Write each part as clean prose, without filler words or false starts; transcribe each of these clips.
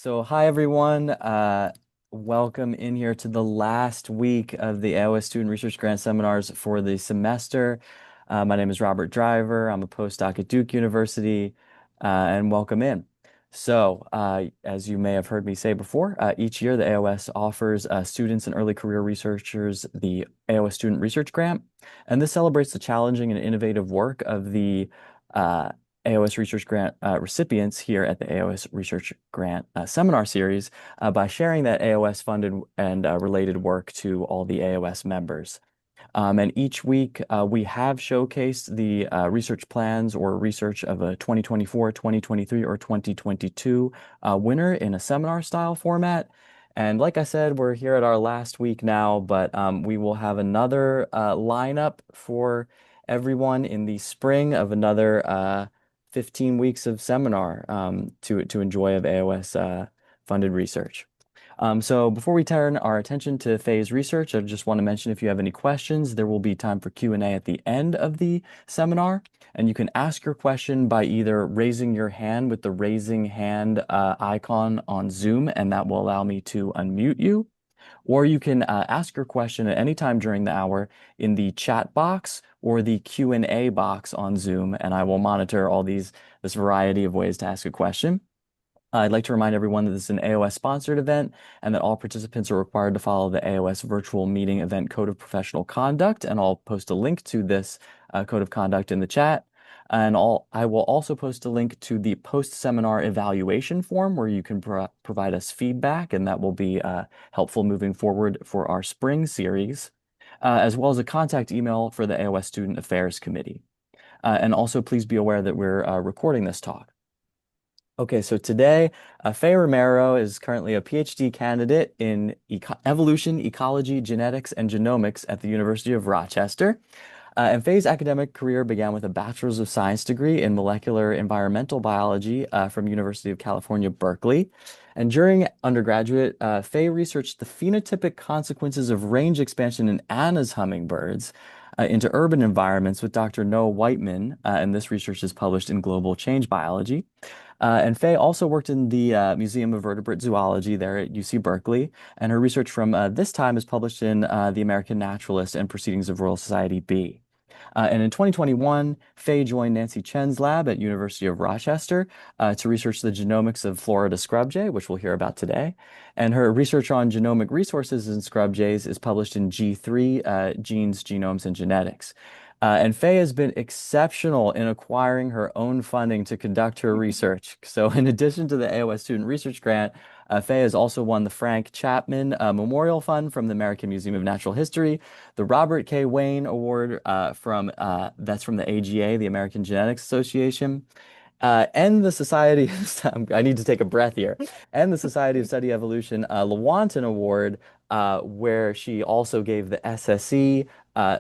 Hi everyone. Welcome in here to the last week of the AOS Student Research Grant Seminars for the semester. My name is Robert Driver. I'm a postdoc at Duke University, and welcome in. As you may have heard me say before, each year the AOS offers students and early career researchers the AOS Student Research Grant, and this celebrates the challenging and innovative work of the uh, AOS Research Grant recipients here at the AOS Research Grant Seminar Series by sharing that AOS funded and related work to all the AOS members. And each week we have showcased the research plans or research of a 2024, 2023, or 2022 winner in a seminar style format. And like I said, we're here at our last week now, but we will have another lineup for everyone in the spring of another 15 weeks of seminar to enjoy of AOS funded research. So before we turn our attention to Faye's research, I just want to mention if you have any questions, there will be time for Q&A at the end of the seminar. And you can ask your question by either raising your hand with the raising hand icon on Zoom, and that will allow me to unmute you. Or you can ask your question at any time during the hour in the chat box or the Q&A box on Zoom, and I will monitor this variety of ways to ask a question. I'd like to remind everyone that this is an AOS sponsored event and that all participants are required to follow the AOS virtual meeting event code of professional conduct. And I'll post a link to this code of conduct in the chat. And I will also post a link to the post-seminar evaluation form where you can provide us feedback, and that will be helpful moving forward for our spring series, as well as a contact email for the AOS Student Affairs Committee. And also please be aware that we're recording this talk. Okay, so today, Faye Romero is currently a PhD candidate in evolution, ecology, genetics, and genomics at the University of Rochester. And Faye's academic career began with a Bachelor's of Science degree in molecular environmental biology from University of California, Berkeley. And during undergraduate, Faye researched the phenotypic consequences of range expansion in Anna's hummingbirds into urban environments with Dr. Noah Whiteman, and this research is published in Global Change Biology. And Faye also worked in the Museum of Vertebrate Zoology there at UC Berkeley, and her research from this time is published in the American Naturalist and Proceedings of Royal Society B. And in 2021, Faye joined Nancy Chen's lab at University of Rochester to research the genomics of Florida scrub jay, which we'll hear about today. And her research on genomic resources in scrub jays is published in G3, Genes, Genomes, and Genetics. And Faye has been exceptional in acquiring her own funding to conduct her research. So in addition to the AOS Student Research Grant, Faye has also won the Frank Chapman Memorial Fund from the American Museum of Natural History, the Robert K. Wayne Award that's from the AGA, the American Genetics Association, and the Society I need to take a breath here, and the Society of Study Evolution Lewontin Award, where she also gave the SSE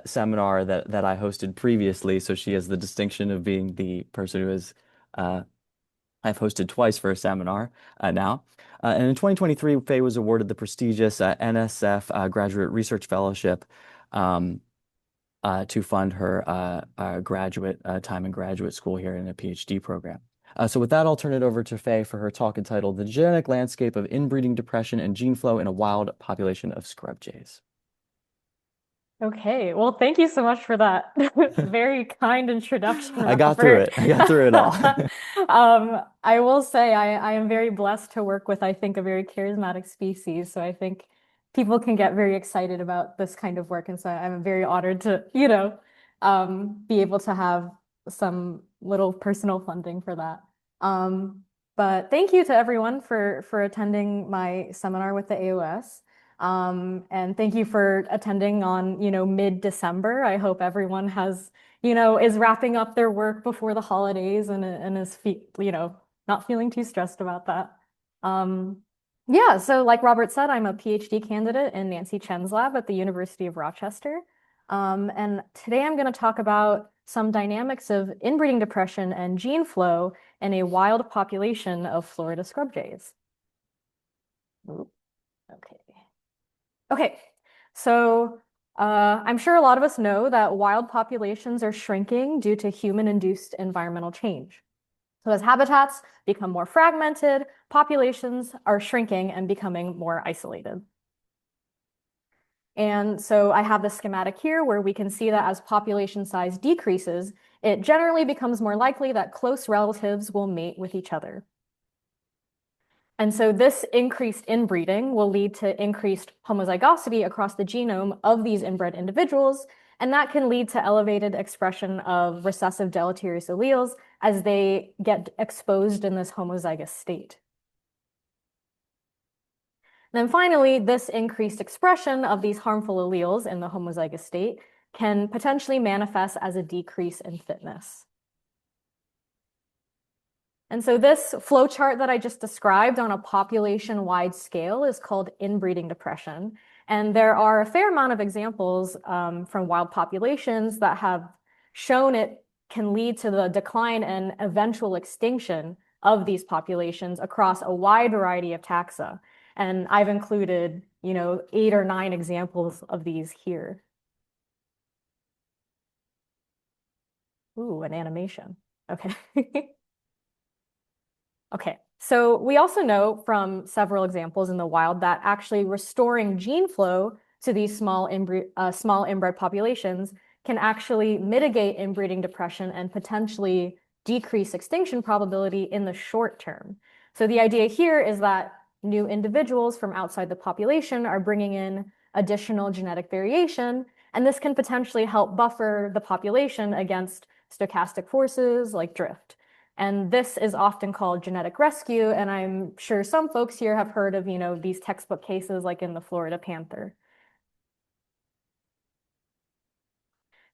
seminar that I hosted previously. So she has the distinction of being the person who has I've hosted twice for a seminar now. And in 2023, Faye was awarded the prestigious NSF Graduate Research Fellowship to fund her graduate time in graduate school here in a PhD program. So with that, I'll turn it over to Faye for her talk entitled The Genetic Landscape of Inbreeding Depression and Gene Flow in a Wild Population of Scrub Jays. Okay, well, thank you so much for that very kind introduction, I got through Robert. it. I got through it all. I will say I am very blessed to work with, I think, a very charismatic species. So I think people can get very excited about this kind of work. And so I'm very honored to, be able to have some little personal funding for that. But thank you to everyone for attending my seminar with the AOS. And thank you for attending on, mid-December. I hope everyone is wrapping up their work before the holidays and is, not feeling too stressed about that. Yeah, so like Robert said, I'm a PhD candidate in Nancy Chen's lab at the University of Rochester. And today I'm going to talk about some dynamics of inbreeding depression and gene flow in a wild population of Florida scrub jays. Ooh, okay. Okay, so I'm sure a lot of us know that wild populations are shrinking due to human-induced environmental change. So as habitats become more fragmented, populations are shrinking and becoming more isolated. And so I have the schematic here where we can see that as population size decreases, it generally becomes more likely that close relatives will mate with each other. And so this increased inbreeding will lead to increased homozygosity across the genome of these inbred individuals, and that can lead to elevated expression of recessive deleterious alleles as they get exposed in this homozygous state. Then finally, this increased expression of these harmful alleles in the homozygous state can potentially manifest as a decrease in fitness. And so this flowchart that I just described on a population-wide scale is called inbreeding depression. And there are a fair amount of examples from wild populations that have shown it can lead to the decline and eventual extinction of these populations across a wide variety of taxa. And I've included, 8 or 9 examples of these here. Ooh, an animation. Okay. Okay, so we also know from several examples in the wild that actually restoring gene flow to these small inbred populations can actually mitigate inbreeding depression and potentially decrease extinction probability in the short term. So the idea here is that new individuals from outside the population are bringing in additional genetic variation, and this can potentially help buffer the population against stochastic forces like drift. And this is often called genetic rescue, and I'm sure some folks here have heard of, these textbook cases like in the Florida panther.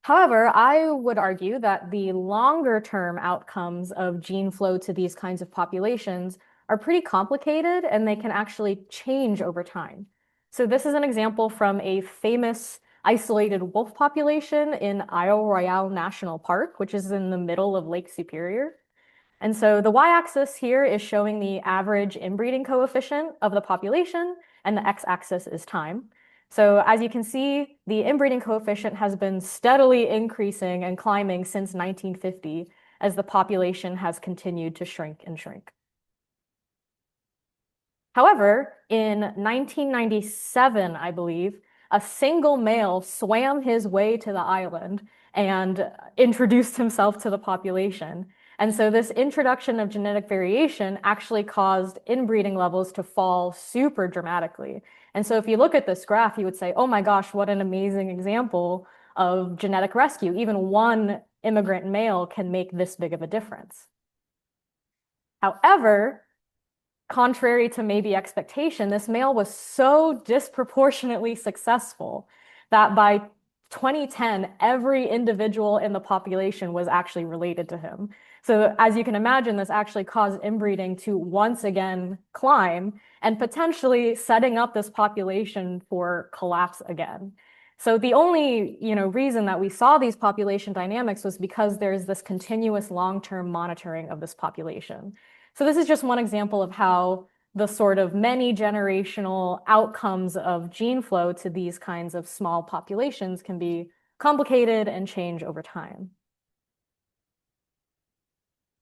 However, I would argue that the longer term outcomes of gene flow to these kinds of populations are pretty complicated and they can actually change over time. So this is an example from a famous isolated wolf population in Isle Royale National Park, which is in the middle of Lake Superior. And so the y-axis here is showing the average inbreeding coefficient of the population, and the x-axis is time. So as you can see, the inbreeding coefficient has been steadily increasing and climbing since 1950 as the population has continued to shrink and shrink. However, in 1997, I believe, a single male swam his way to the island and introduced himself to the population. And so this introduction of genetic variation actually caused inbreeding levels to fall super dramatically. And so if you look at this graph, you would say, oh my gosh, what an amazing example of genetic rescue. Even one immigrant male can make this big of a difference. However, contrary to maybe expectation, this male was so disproportionately successful that by 2010, every individual in the population was actually related to him. So as you can imagine, this actually caused inbreeding to once again climb and potentially setting up this population for collapse again. So the only, reason that we saw these population dynamics was because there's this continuous long-term monitoring of this population. So this is just one example of how the sort of many generational outcomes of gene flow to these kinds of small populations can be complicated and change over time.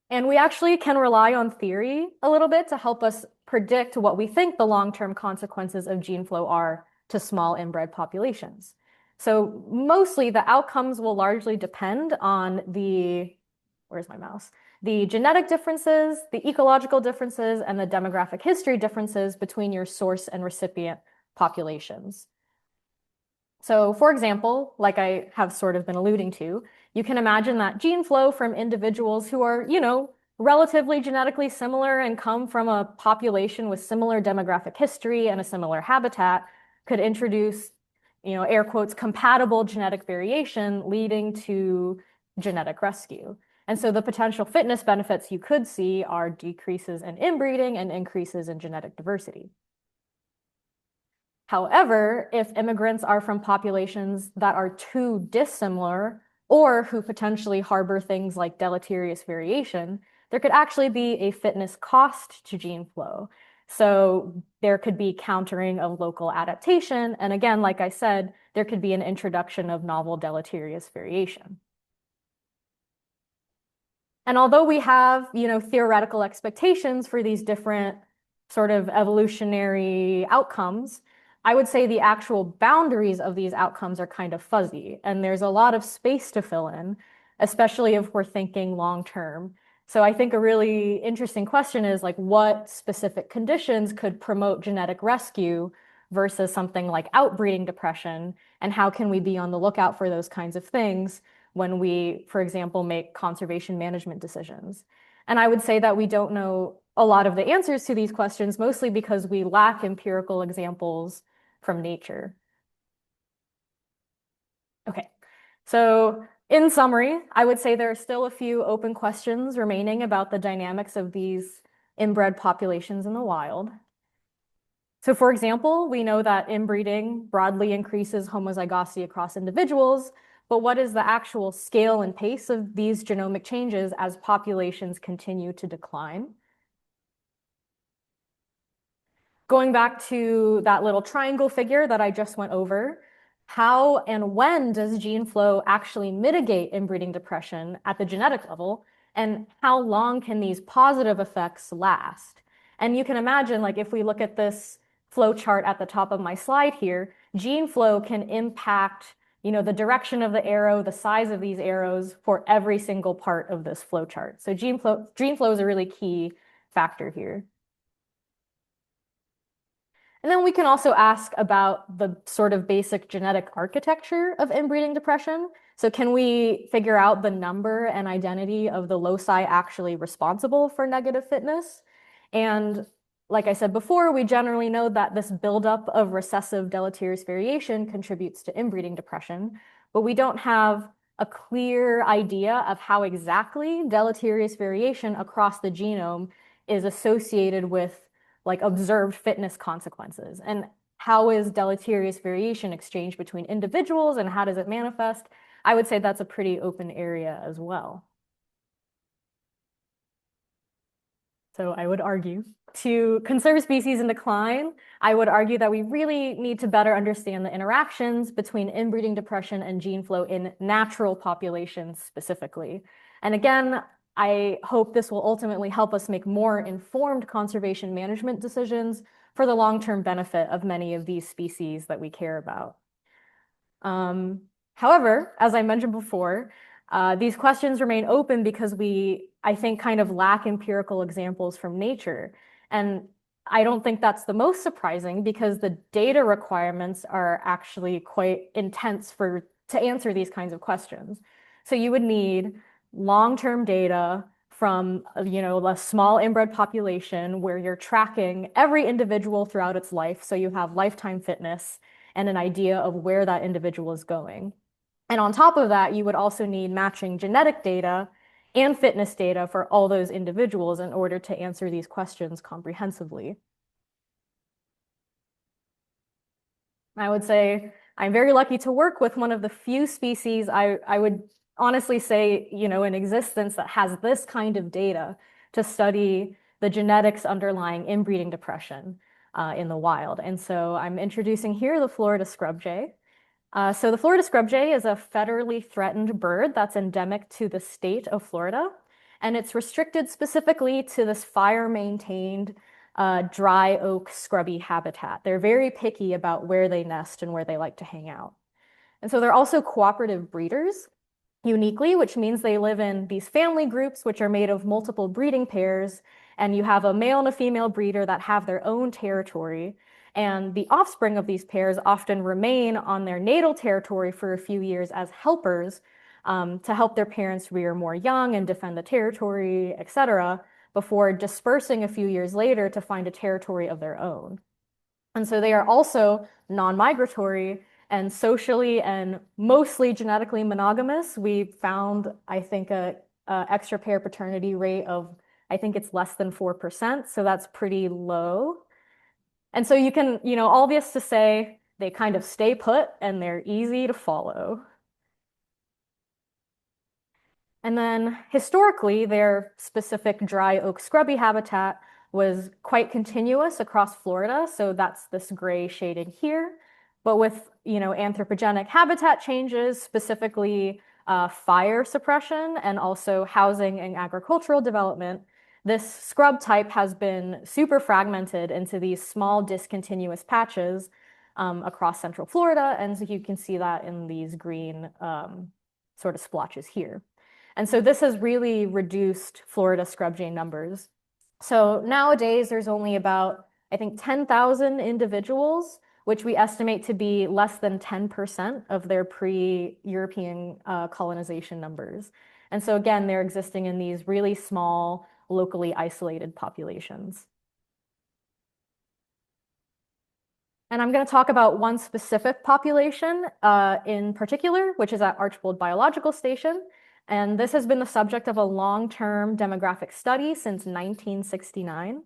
And we actually can rely on theory a little bit to help us predict what we think the long-term consequences of gene flow are to small inbred populations. So mostly the outcomes will largely depend on where's my mouse? The genetic differences, the ecological differences, and the demographic history differences between your source and recipient populations. So for example, like I have sort of been alluding to, you can imagine that gene flow from individuals who are, relatively genetically similar and come from a population with similar demographic history and a similar habitat could introduce, air quotes, compatible genetic variation leading to genetic rescue. And so the potential fitness benefits you could see are decreases in inbreeding and increases in genetic diversity. However, if immigrants are from populations that are too dissimilar or who potentially harbor things like deleterious variation, there could actually be a fitness cost to gene flow. So there could be countering of local adaptation. And again, like I said, there could be an introduction of novel deleterious variation. And although we have, theoretical expectations for these different sort of evolutionary outcomes, I would say the actual boundaries of these outcomes are kind of fuzzy. And there's a lot of space to fill in, especially if we're thinking long term. So I think a really interesting question is like, what specific conditions could promote genetic rescue versus something like outbreeding depression? And how can we be on the lookout for those kinds of things when we, for example, make conservation management decisions? And I would say that we don't know a lot of the answers to these questions, mostly because we lack empirical examples from nature. Okay, so in summary, I would say there are still a few open questions remaining about the dynamics of these inbred populations in the wild. So for example, we know that inbreeding broadly increases homozygosity across individuals, but what is the actual scale and pace of these genomic changes as populations continue to decline? Going back to that little triangle figure that I just went over, how and when does gene flow actually mitigate inbreeding depression at the genetic level? And how long can these positive effects last? And you can imagine, like, if we look at this flow chart at the top of my slide here, gene flow can impact, the direction of the arrow, the size of these arrows for every single part of this flow chart. So gene flow is a really key factor here. And then we can also ask about the sort of basic genetic architecture of inbreeding depression. So can we figure out the number and identity of the loci actually responsible for negative fitness? And like I said before, we generally know that this buildup of recessive deleterious variation contributes to inbreeding depression, but we don't have a clear idea of how exactly deleterious variation across the genome is associated with like observed fitness consequences. And how is deleterious variation exchanged between individuals and how does it manifest? I would say that's a pretty open area as well. So I would argue to conserve species in decline, I would argue that we really need to better understand the interactions between inbreeding depression and gene flow in natural populations specifically. And again, I hope this will ultimately help us make more informed conservation management decisions for the long-term benefit of many of these species that we care about. However, as I mentioned before, these questions remain open because we, I think, kind of lack empirical examples from nature. And I don't think that's the most surprising because the data requirements are actually quite intense to answer these kinds of questions. So you would need long-term data from, a small inbred population where you're tracking every individual throughout its life. So you have lifetime fitness and an idea of where that individual is going. And on top of that, you would also need matching genetic data and fitness data for all those individuals in order to answer these questions comprehensively. I would say I'm very lucky to work with one of the few species I would honestly say, in existence that has this kind of data to study the genetics underlying inbreeding depression in the wild. And so I'm introducing here the Florida scrub jay. So the Florida scrub jay is a federally threatened bird that's endemic to the state of Florida, and it's restricted specifically to this fire-maintained dry oak scrubby habitat. They're very picky about where they nest and where they like to hang out. And so they're also cooperative breeders, uniquely, which means they live in these family groups, which are made of multiple breeding pairs, and you have a male and a female breeder that have their own territory. And the offspring of these pairs often remain on their natal territory for a few years as helpers to help their parents rear more young and defend the territory, etc., before dispersing a few years later to find a territory of their own. And so they are also non-migratory and socially and mostly genetically monogamous. We found, I think, a extra pair paternity rate of, I think it's less than 4%, so that's pretty low. And so you can, all this to say they kind of stay put and they're easy to follow. And then historically, their specific dry oak scrubby habitat was quite continuous across Florida. So that's this gray shading here. But with, anthropogenic habitat changes, specifically fire suppression and also housing and agricultural development, this scrub type has been super fragmented into these small discontinuous patches across central Florida. And so you can see that in these green sort of splotches here. And so this has really reduced Florida scrub jay numbers. So nowadays there's only about, I think, 10,000 individuals, which we estimate to be less than 10% of their pre-European colonization numbers. And so again, they're existing in these really small, locally isolated populations. And I'm going to talk about one specific population in particular, which is at Archbold Biological Station. And this has been the subject of a long-term demographic study since 1969.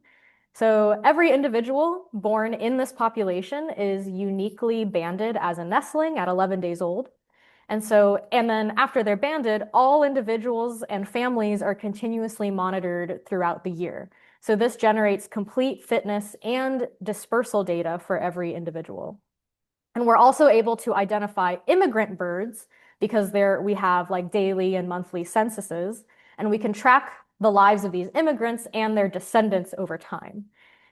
So every individual born in this population is uniquely banded as a nestling at 11 days old. And then after they're banded, all individuals and families are continuously monitored throughout the year. So this generates complete fitness and dispersal data for every individual. And we're also able to identify immigrant birds because we have like daily and monthly censuses, and we can track the lives of these immigrants and their descendants over time.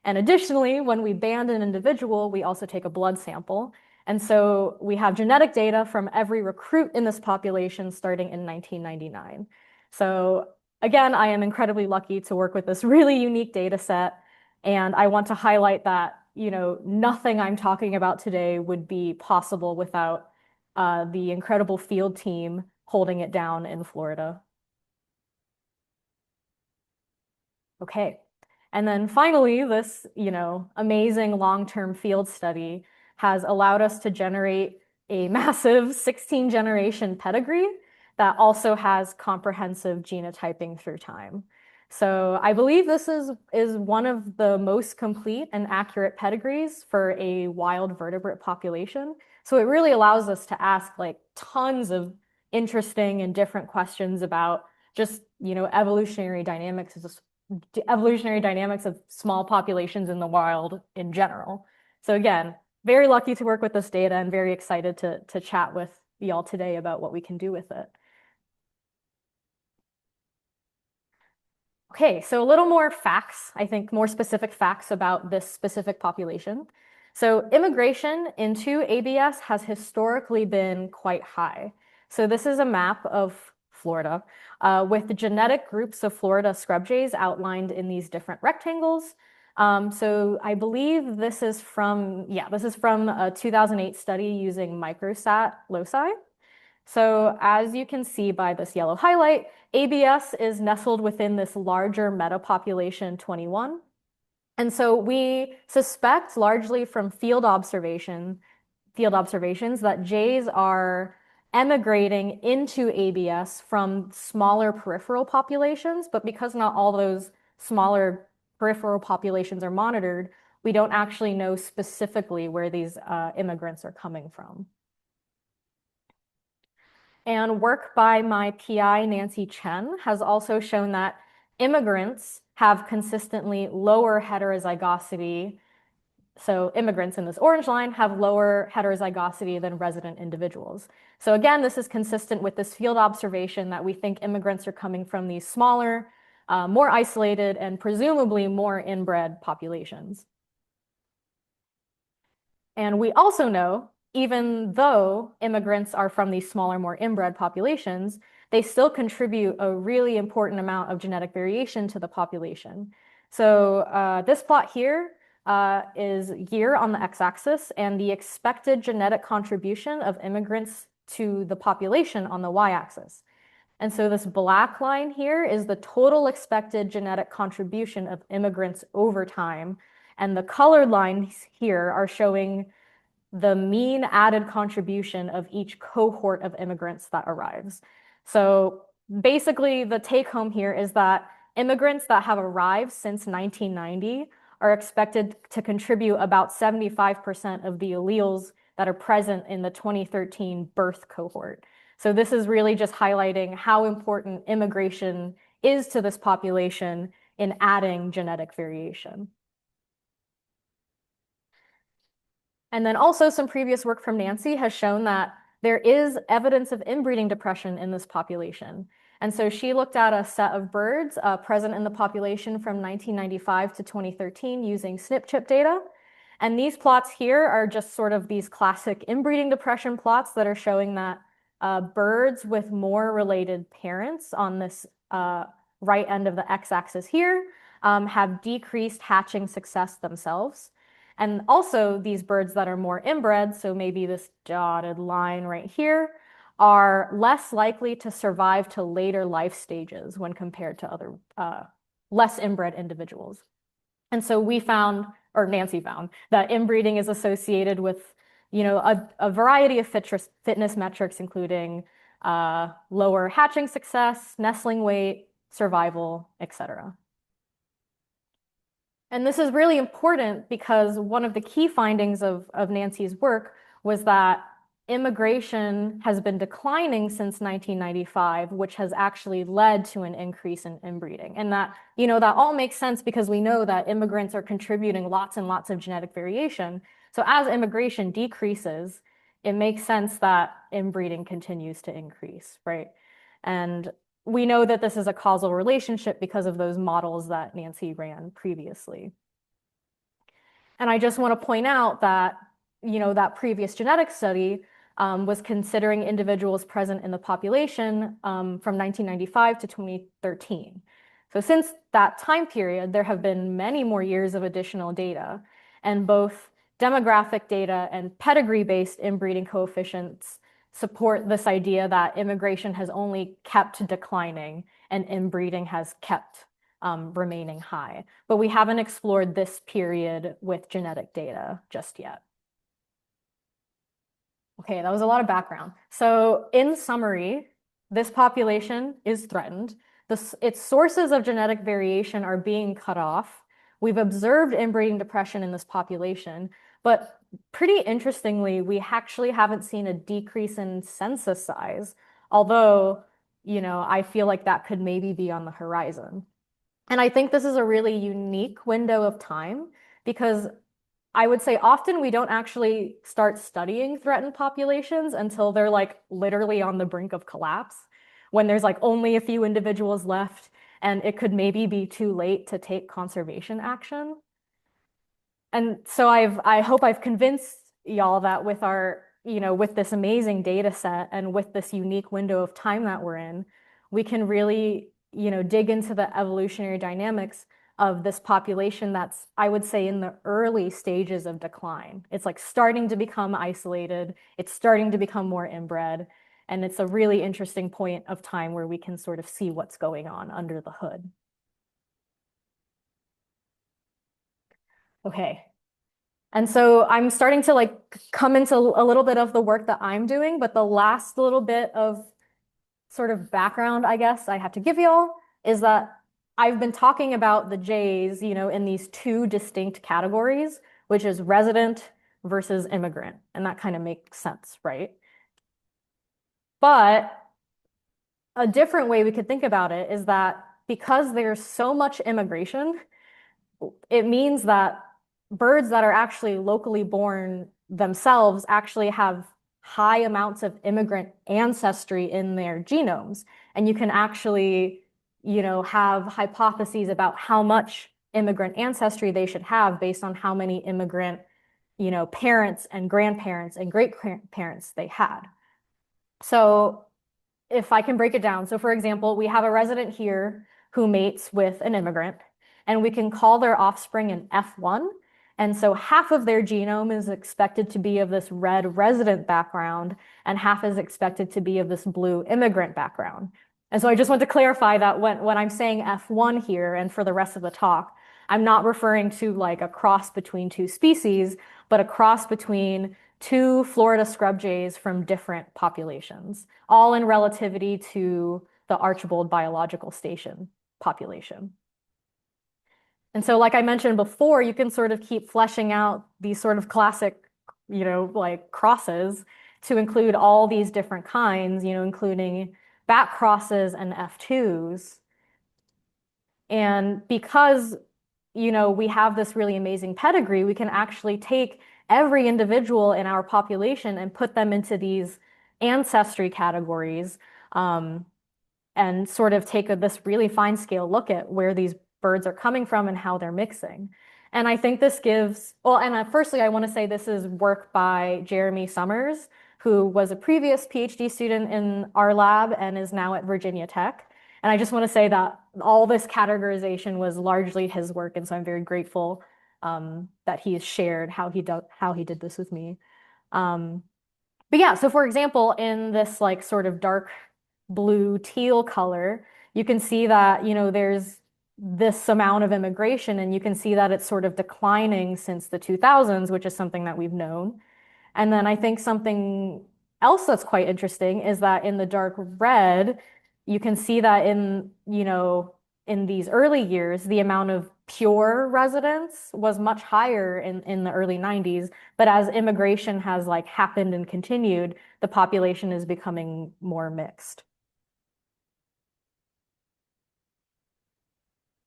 And additionally, when we band an individual, we also take a blood sample. And so we have genetic data from every recruit in this population starting in 1999. So again, I am incredibly lucky to work with this really unique data set. And I want to highlight that, nothing I'm talking about today would be possible without the incredible field team holding it down in Florida. Okay. And then finally, this, amazing long-term field study has allowed us to generate a massive 16 generation pedigree that also has comprehensive genotyping through time. So I believe this is one of the most complete and accurate pedigrees for a wild vertebrate population. So it really allows us to ask like tons of interesting and different questions about just, evolutionary dynamics of small populations in the wild in general. So again, very lucky to work with this data and very excited to chat with y'all today about what we can do with it. Okay, so a little more facts, I think more specific facts about this specific population. So immigration into ABS has historically been quite high. So this is a map of Florida with the genetic groups of Florida scrub jays outlined in these different rectangles. So I believe this is from a 2008 study using microsat loci. So as you can see by this yellow highlight, ABS is nestled within this larger metapopulation 21. And so we suspect largely from field observations that jays are emigrating into ABS from smaller peripheral populations, but because not all those smaller peripheral populations are monitored, we don't actually know specifically where these immigrants are coming from. And work by my PI, Nancy Chen, has also shown that immigrants have consistently lower heterozygosity. So immigrants in this orange line have lower heterozygosity than resident individuals. So again, this is consistent with this field observation that we think immigrants are coming from these smaller, more isolated, and presumably more inbred populations. And we also know, even though immigrants are from these smaller, more inbred populations, they still contribute a really important amount of genetic variation to the population. So this plot here is year on the x-axis and the expected genetic contribution of immigrants to the population on the y-axis. And so this black line here is the total expected genetic contribution of immigrants over time. And the colored lines here are showing the mean added contribution of each cohort of immigrants that arrives. So basically, the take home here is that immigrants that have arrived since 1990 are expected to contribute about 75% of the alleles that are present in the 2013 birth cohort. So this is really just highlighting how important immigration is to this population in adding genetic variation. And then also some previous work from Nancy has shown that there is evidence of inbreeding depression in this population. And so she looked at a set of birds present in the population from 1995 to 2013 using SNP chip data. And these plots here are just sort of these classic inbreeding depression plots that are showing that birds with more related parents on this right end of the x-axis here have decreased hatching success themselves. And also these birds that are more inbred, so maybe this dotted line right here, are less likely to survive to later life stages when compared to other less inbred individuals. And so we found, or Nancy found, that inbreeding is associated with, a variety of fitness metrics, including lower hatching success, nestling weight, survival, etc. And this is really important because one of the key findings of Nancy's work was that immigration has been declining since 1995, which has actually led to an increase in inbreeding. And that, that all makes sense because we know that immigrants are contributing lots and lots of genetic variation. So as immigration decreases, it makes sense that inbreeding continues to increase, right? And we know that this is a causal relationship because of those models that Nancy ran previously. And I just want to point out that, that previous genetic study was considering individuals present in the population from 1995 to 2013. So since that time period, there have been many more years of additional data, and both demographic data and pedigree-based inbreeding coefficients support this idea that immigration has only kept declining and inbreeding has kept remaining high. But we haven't explored this period with genetic data just yet. Okay, that was a lot of background. So in summary, this population is threatened. Its sources of genetic variation are being cut off. We've observed inbreeding depression in this population, but pretty interestingly, we actually haven't seen a decrease in census size, although, I feel like that could maybe be on the horizon. And I think this is a really unique window of time because I would say often we don't actually start studying threatened populations until they're like literally on the brink of collapse, when there's like only a few individuals left and it could maybe be too late to take conservation action. And so I hope I've convinced y'all that with our, with this amazing data set and with this unique window of time that we're in, we can really, dig into the evolutionary dynamics of this population that's, I would say, in the early stages of decline. It's like starting to become isolated. It's starting to become more inbred. And it's a really interesting point of time where we can sort of see what's going on under the hood. Okay. And so I'm starting to like come into a little bit of the work that I'm doing, but the last little bit of sort of background, I guess, I have to give y'all is that I've been talking about the Jays, in these two distinct categories, which is resident versus immigrant. And that kind of makes sense, right? But a different way we could think about it is that because there's so much immigration, it means that birds that are actually locally born themselves actually have high amounts of immigrant ancestry in their genomes. And you can actually, have hypotheses about how much immigrant ancestry they should have based on how many immigrant, parents and grandparents and great-grandparents they had. So if I can break it down. So for example, we have a resident here who mates with an immigrant, and we can call their offspring an F1. And so half of their genome is expected to be of this red resident background, and half is expected to be of this blue immigrant background. And so I just want to clarify that when I'm saying F1 here and for the rest of the talk, I'm not referring to like a cross between two species, but a cross between two Florida scrub jays from different populations, all in relativity to the Archibald Biological Station population. And so like I mentioned before, you can sort of keep fleshing out these sort of classic, like crosses to include all these different kinds, including back crosses and F2s. And because, we have this really amazing pedigree, we can actually take every individual in our population and put them into these ancestry categories, and sort of take this really fine scale look at where these birds are coming from and how they're mixing. And I think this gives, well, and firstly, I want to say this is work by Jeremy Summers, who was a previous PhD student in our lab and is now at Virginia Tech. And I just want to say that all this categorization was largely his work. And so I'm very grateful that he has shared how he did this with me. But yeah, so for example, in this like sort of dark blue teal color, you can see that, there's this amount of immigration, and you can see that it's sort of declining since the 2000s, which is something that we've known. And then I think something else that's quite interesting is that in the dark red, you can see that in these early years, the amount of pure residents was much higher in the early 90s. But as immigration has like happened and continued, the population is becoming more mixed.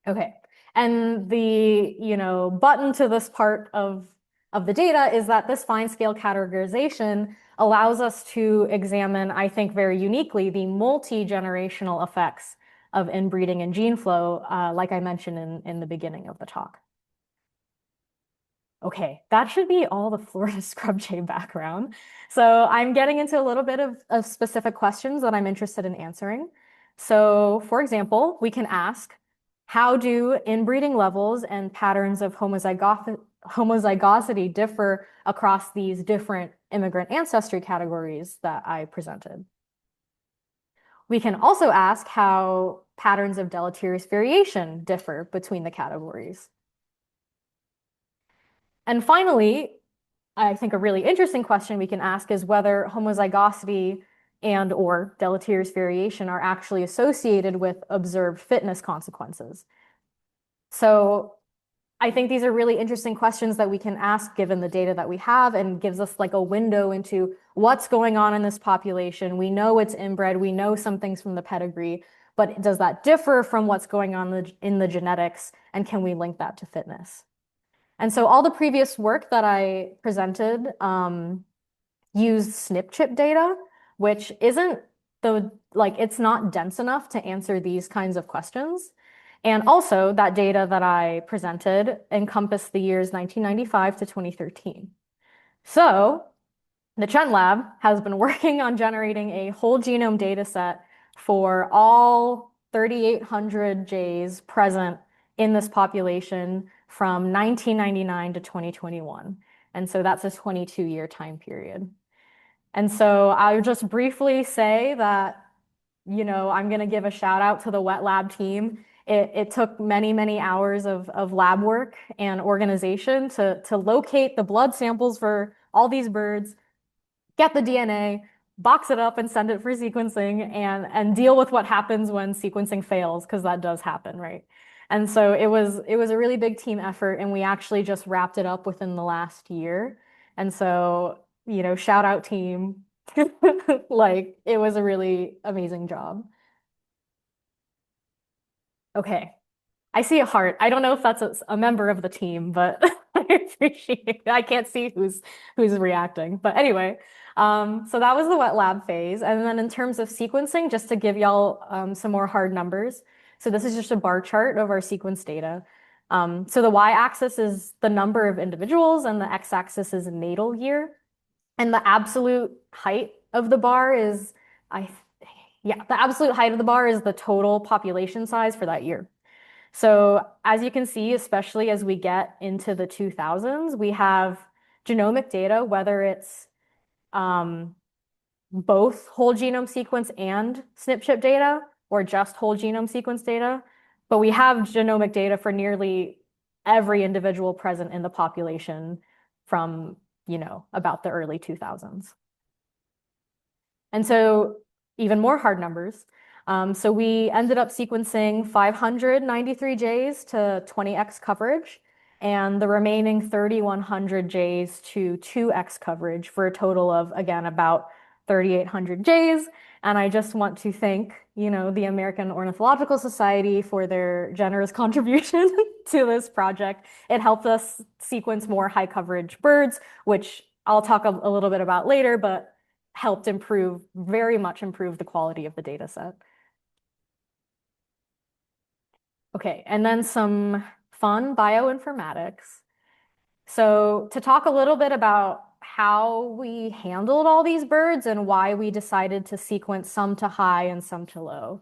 Okay. And the button to this part of the data is that this fine scale categorization allows us to examine, I think, very uniquely the multi-generational effects of inbreeding and gene flow, like I mentioned in the beginning of the talk. Okay, that should be all the Florida scrub jay background. So I'm getting into a little bit of specific questions that I'm interested in answering. So for example, we can ask, how do inbreeding levels and patterns of homozygosity differ across these different immigrant ancestry categories that I presented? We can also ask how patterns of deleterious variation differ between the categories. And finally, I think a really interesting question we can ask is whether homozygosity and or deleterious variation are actually associated with observed fitness consequences. So I think these are really interesting questions that we can ask given the data that we have, and gives us like a window into what's going on in this population. We know it's inbred, we know some things from the pedigree, but does that differ from what's going on in the genetics, and can we link that to fitness? And so all the previous work that I presented used SNP chip data, which isn't it's not dense enough to answer these kinds of questions. And also that data that I presented encompassed the years 1995 to 2013. So the Trent Lab has been working on generating a whole genome data set for all 3,800 jays present in this population from 1999 to 2021. And so that's a 22-year time period. And so I'll just briefly say that, I'm going to give a shout out to the wet lab team. It took many, many hours of lab work and organization to locate the blood samples for all these birds, get the DNA, box it up and send it for sequencing, and deal with what happens when sequencing fails, because that does happen, right? And so it was a really big team effort, and we actually just wrapped it up within the last year. And so, shout out team. Like, it was a really amazing job. Okay. I see a heart. I don't know if that's a member of the team, but I appreciate it. I can't see who's reacting. But anyway, so that was the wet lab phase. And then in terms of sequencing, just to give y'all some more hard numbers. So this is just a bar chart of our sequence data. So the y-axis is the number of individuals, and the x-axis is natal year. And the absolute height of the bar is, the absolute height of the bar is the total population size for that year. So as you can see, especially as we get into the 2000s, we have genomic data, whether it's both whole genome sequence and SNP chip data, or just whole genome sequence data. But we have genomic data for nearly every individual present in the population from, about the early 2000s. And so even more hard numbers. So we ended up sequencing 593 Js to 20x coverage, and the remaining 3,100 Js to 2x coverage, for a total of, again, about 3,800 Js. And I just want to thank, the American Ornithological Society for their generous contribution to this project. It helped us sequence more high coverage birds, which I'll talk a little bit about later, but helped very much improve the quality of the data set. Okay, and then some fun bioinformatics. So to talk a little bit about how we handled all these birds and why we decided to sequence some to high and some to low.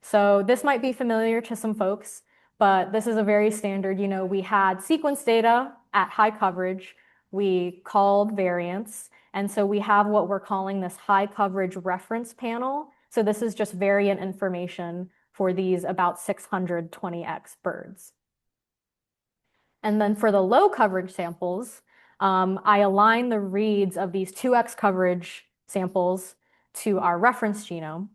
So this might be familiar to some folks, but this is a very standard, we had sequence data at high coverage, we called variants, and so we have what we're calling this high coverage reference panel. So this is just variant information for these about 620x birds. And then for the low coverage samples, I align the reads of these 2x coverage samples to our reference genome.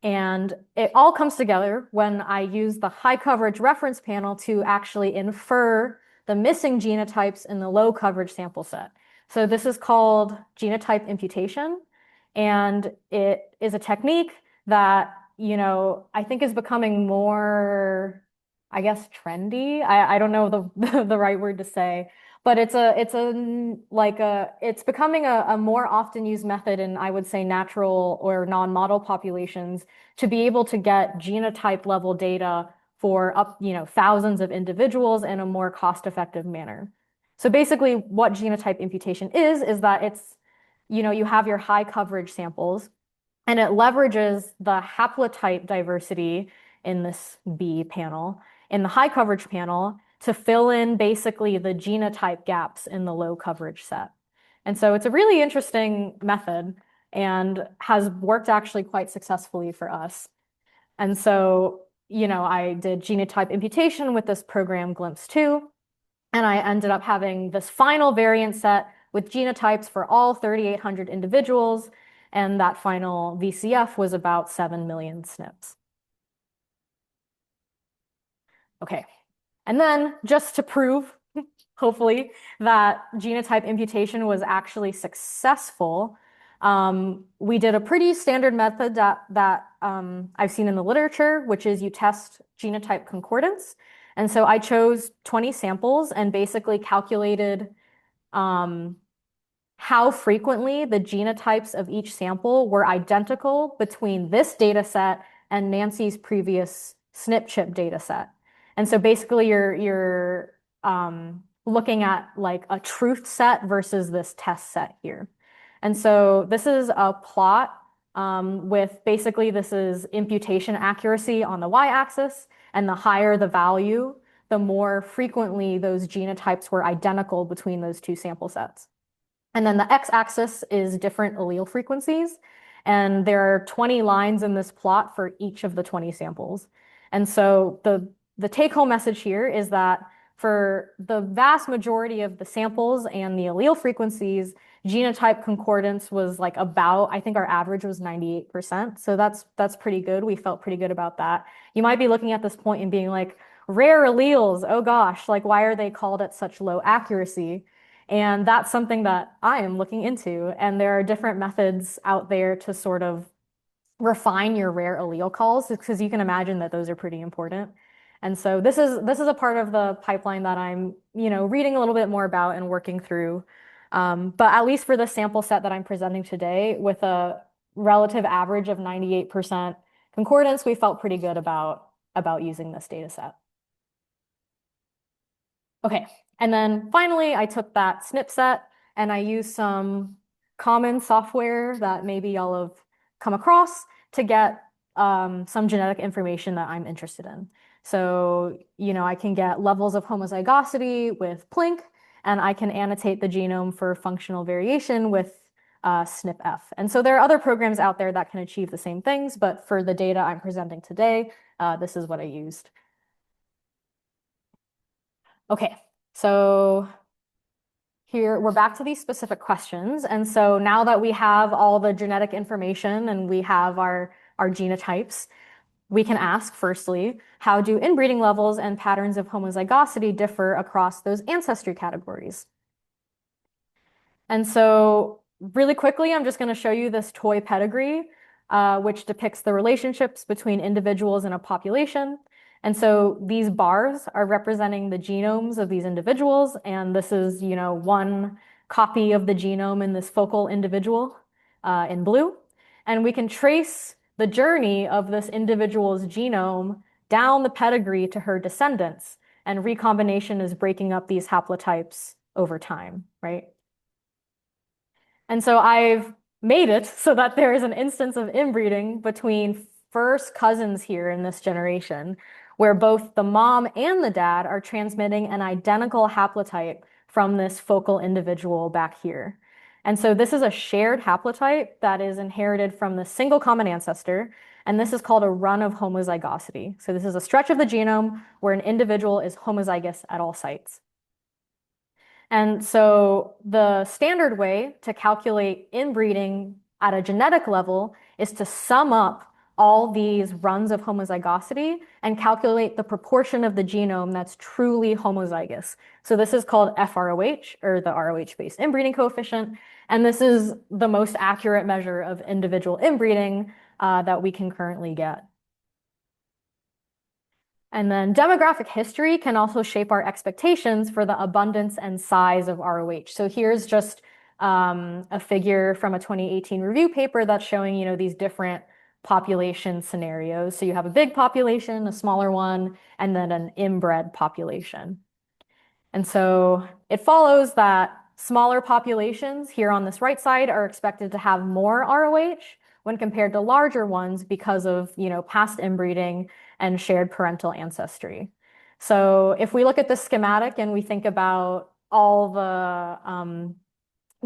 And it all comes together when I use the high coverage reference panel to actually infer the missing genotypes in the low coverage sample set. So this is called genotype imputation. And it is a technique that, I think is becoming more, I guess, trendy. I don't know the right word to say, but it's becoming a more often used method in, I would say, natural or non-model populations to be able to get genotype level data for thousands of individuals in a more cost-effective manner. So basically what genotype imputation is that it's, you have your high coverage samples and it leverages the haplotype diversity in this B panel, in the high coverage panel, to fill in basically the genotype gaps in the low coverage set. And so it's a really interesting method and has worked actually quite successfully for us. And so, I did genotype imputation with this program Glimpse2, and I ended up having this final variant set with genotypes for all 3,800 individuals, and that final VCF was about 7 million SNPs. Okay, and then just to prove, hopefully, that genotype imputation was actually successful, we did a pretty standard method that I've seen in the literature, which is you test genotype concordance. And so I chose 20 samples and basically calculated how frequently the genotypes of each sample were identical between this data set and Nancy's previous SNP chip data set. And so basically you're looking at like a truth set versus this test set here. And so this is a plot with basically this is imputation accuracy on the y-axis, and the higher the value, the more frequently those genotypes were identical between those two sample sets. And then the x-axis is different allele frequencies, and there are 20 lines in this plot for each of the 20 samples. And so the take-home message here is that for the vast majority of the samples and the allele frequencies, genotype concordance was like about, I think our average was 98%. So that's pretty good. We felt pretty good about that. You might be looking at this point and being like, rare alleles, oh gosh, like why are they called at such low accuracy? And that's something that I am looking into. And there are different methods out there to sort of refine your rare allele calls, because you can imagine that those are pretty important. And so this is a part of the pipeline that I'm, reading a little bit more about and working through. But at least for the sample set that I'm presenting today, with a relative average of 98% concordance, we felt pretty good about using this data set. Okay, and then finally, I took that SNP set and I used some common software that maybe y'all have come across to get some genetic information that I'm interested in. So, I can get levels of homozygosity with Plink, and I can annotate the genome for functional variation with SNP-F. And so there are other programs out there that can achieve the same things, but for the data I'm presenting today, this is what I used. Okay, so here we're back to these specific questions. And so now that we have all the genetic information and we have our genotypes, we can ask, firstly, how do inbreeding levels and patterns of homozygosity differ across those ancestry categories? And so really quickly, I'm just going to show you this toy pedigree, which depicts the relationships between individuals in a population. And so these bars are representing the genomes of these individuals. And this is, one copy of the genome in this focal individual in blue. And we can trace the journey of this individual's genome down the pedigree to her descendants. And recombination is breaking up these haplotypes over time, right? And so I've made it so that there is an instance of inbreeding between first cousins here in this generation, where both the mom and the dad are transmitting an identical haplotype from this focal individual back here. And so this is a shared haplotype that is inherited from the single common ancestor, and this is called a run of homozygosity. So this is a stretch of the genome where an individual is homozygous at all sites. And so the standard way to calculate inbreeding at a genetic level is to sum up all these runs of homozygosity and calculate the proportion of the genome that's truly homozygous. So this is called FROH, or the ROH-based inbreeding coefficient. And this is the most accurate measure of individual inbreeding that we can currently get. And then demographic history can also shape our expectations for the abundance and size of ROH. So here's just a figure from a 2018 review paper that's showing, these different population scenarios. So you have a big population, a smaller one, and then an inbred population. And so it follows that smaller populations here on this right side are expected to have more ROH when compared to larger ones because of, past inbreeding and shared parental ancestry. So if we look at this schematic and we think about all the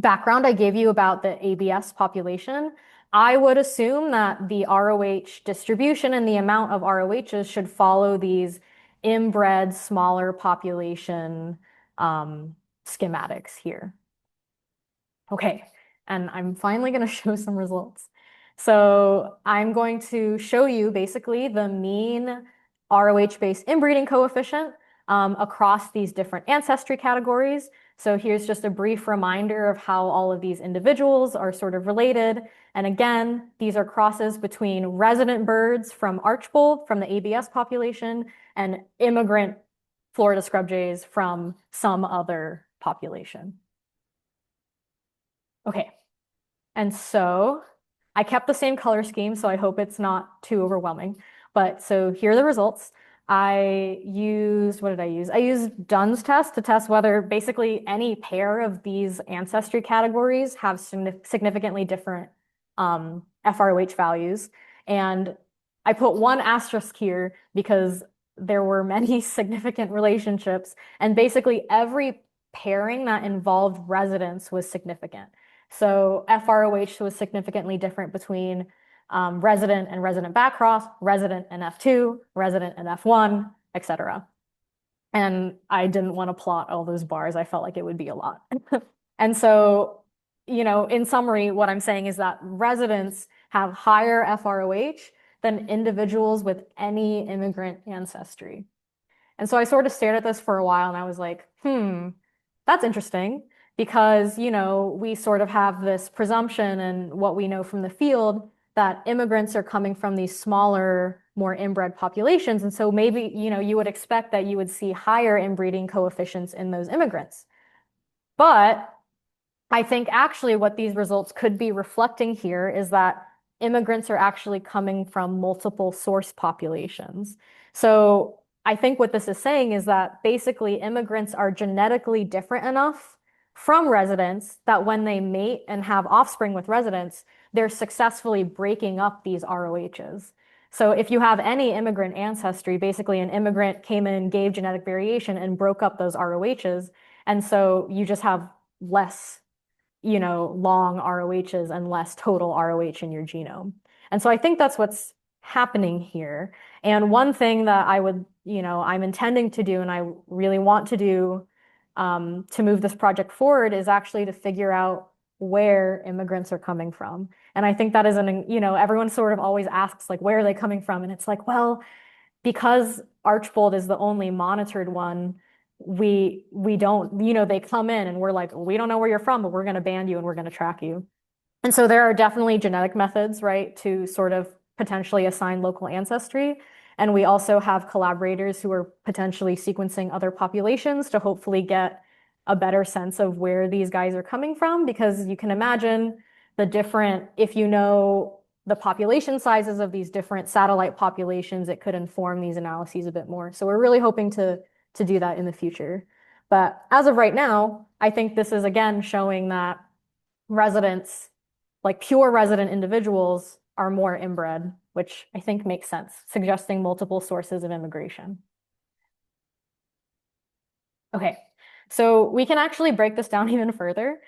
background I gave you about the ABS population, I would assume that the ROH distribution and the amount of ROHs should follow these inbred smaller population schematics here. Okay, and I'm finally going to show some results. So I'm going to show you basically the mean ROH-based inbreeding coefficient across these different ancestry categories. So here's just a brief reminder of how all of these individuals are sort of related. And again, these are crosses between resident birds from Archbold from the ABS population and immigrant Florida scrub jays from some other population. Okay, and so I kept the same color scheme, so I hope it's not too overwhelming. But so here are the results. What did I use? I used Dunn's test to test whether basically any pair of these ancestry categories have significantly different FROH values. And I put one asterisk here because there were many significant relationships, and basically every pairing that involved residents was significant. So FROH was significantly different between resident and resident backcross, resident and F2, resident and F1, etc. And I didn't want to plot all those bars. I felt like it would be a lot. And so, in summary, what I'm saying is that residents have higher FROH than individuals with any immigrant ancestry. And so I sort of stared at this for a while and I was like, that's interesting. Because, we sort of have this presumption and what we know from the field that immigrants are coming from these smaller, more inbred populations. And so maybe, you would expect that you would see higher inbreeding coefficients in those immigrants. But I think actually what these results could be reflecting here is that immigrants are actually coming from multiple source populations. So I think what this is saying is that basically immigrants are genetically different enough from residents that when they mate and have offspring with residents, they're successfully breaking up these ROHs. So if you have any immigrant ancestry, basically an immigrant came in, gave genetic variation and broke up those ROHs. And so you just have less, long ROHs and less total ROH in your genome. And so I think that's what's happening here. And one thing that I'm intending to do and I really want to do to move this project forward is actually to figure out where immigrants are coming from. And I think that is everyone sort of always asks, like, where are they coming from? And it's like, well, because Archbold is the only monitored one, we don't, they come in and we're like, we don't know where you're from, but we're going to band you and we're going to track you. And so there are definitely genetic methods, right, to sort of potentially assign local ancestry. And we also have collaborators who are potentially sequencing other populations to hopefully get a better sense of where these guys are coming from, because you can imagine the different, if you know the population sizes of these different satellite populations, it could inform these analyses a bit more. So we're really hoping to do that in the future. But as of right now, I think this is again showing that residents, like pure resident individuals, are more inbred, which I think makes sense, suggesting multiple sources of immigration. Okay, so we can actually break this down even further.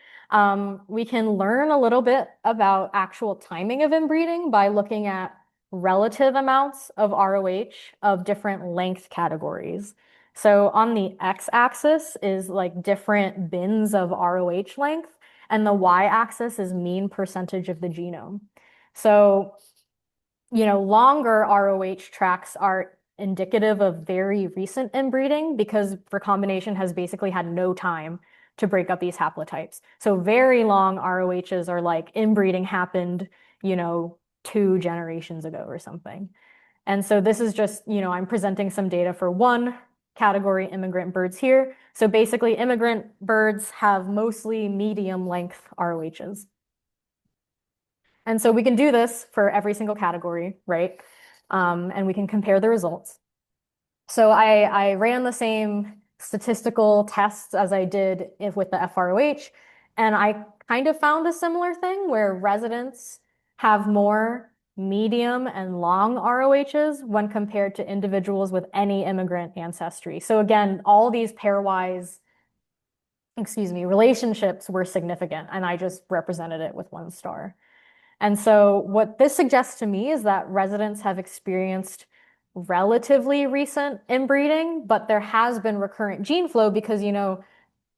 We can learn a little bit about actual timing of inbreeding by looking at relative amounts of ROH of different length categories. So on the x-axis is like different bins of ROH length, and the y-axis is mean percentage of the genome. So, longer ROH tracks are indicative of very recent inbreeding because recombination has basically had no time to break up these haplotypes. So very long ROHs are like inbreeding happened, 2 generations ago or something. And so this is just, I'm presenting some data for one category, immigrant birds here. So basically immigrant birds have mostly medium length ROHs. And so we can do this for every single category, right? And we can compare the results. So I ran the same statistical tests as I did with the FROH, and I kind of found a similar thing where residents have more medium and long ROHs when compared to individuals with any immigrant ancestry. So again, all these pairwise, relationships were significant, and I just represented it with 1 star. And so what this suggests to me is that residents have experienced relatively recent inbreeding, but there has been recurrent gene flow because,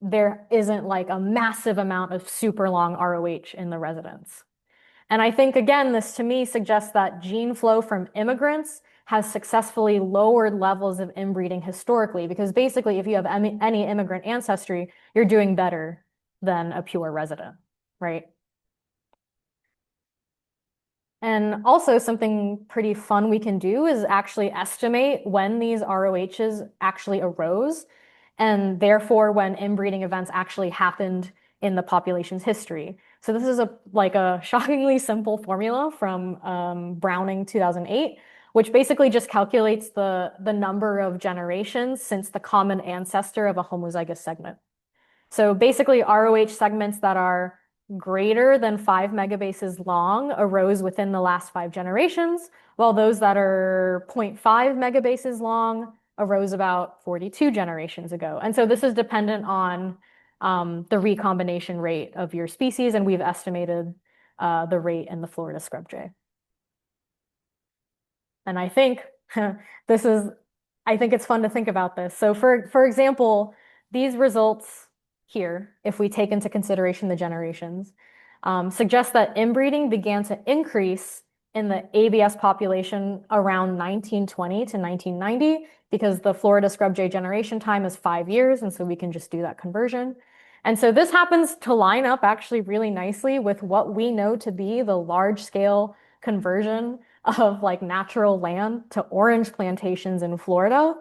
there isn't like a massive amount of super long ROH in the residents. And I think, again, this to me suggests that gene flow from immigrants has successfully lowered levels of inbreeding historically, because basically, if you have any immigrant ancestry, you're doing better than a pure resident, right? And also something pretty fun we can do is actually estimate when these ROHs actually arose, and therefore when inbreeding events actually happened in the population's history. So this is a shockingly simple formula from Browning 2008, which basically just calculates the number of generations since the common ancestor of a homozygous segment. So basically ROH segments that are greater than 5 megabases long arose within the last 5 generations, while those that are 0.5 megabases long arose about 42 generations ago. And so this is dependent on the recombination rate of your species, and we've estimated the rate in the Florida scrub jay. And I think I think it's fun to think about this. So for example, these results here, if we take into consideration the generations, suggest that inbreeding began to increase in the ABS population around 1920 to 1990, because the Florida scrub jay generation time is 5 years, and so we can just do that conversion. And so this happens to line up actually really nicely with what we know to be the large scale conversion of like natural land to orange plantations in Florida.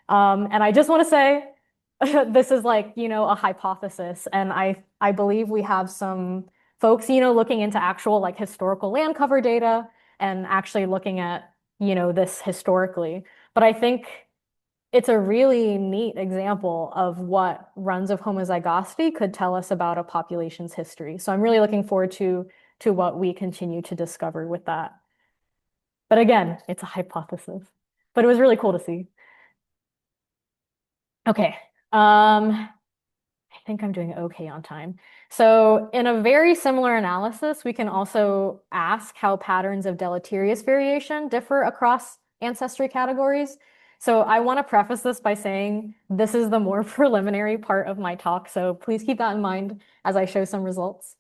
And I just want to say, this is like, a hypothesis. And I believe we have some folks, looking into actual like historical land cover data and actually looking at, this historically. But I think it's a really neat example of what runs of homozygosity could tell us about a population's history. So I'm really looking forward to what we continue to discover with that. But again, it's a hypothesis, but it was really cool to see. Okay. I think I'm doing okay on time. So in a very similar analysis, we can also ask how patterns of deleterious variation differ across ancestry categories. So I want to preface this by saying this is the more preliminary part of my talk, so please keep that in mind as I show some results.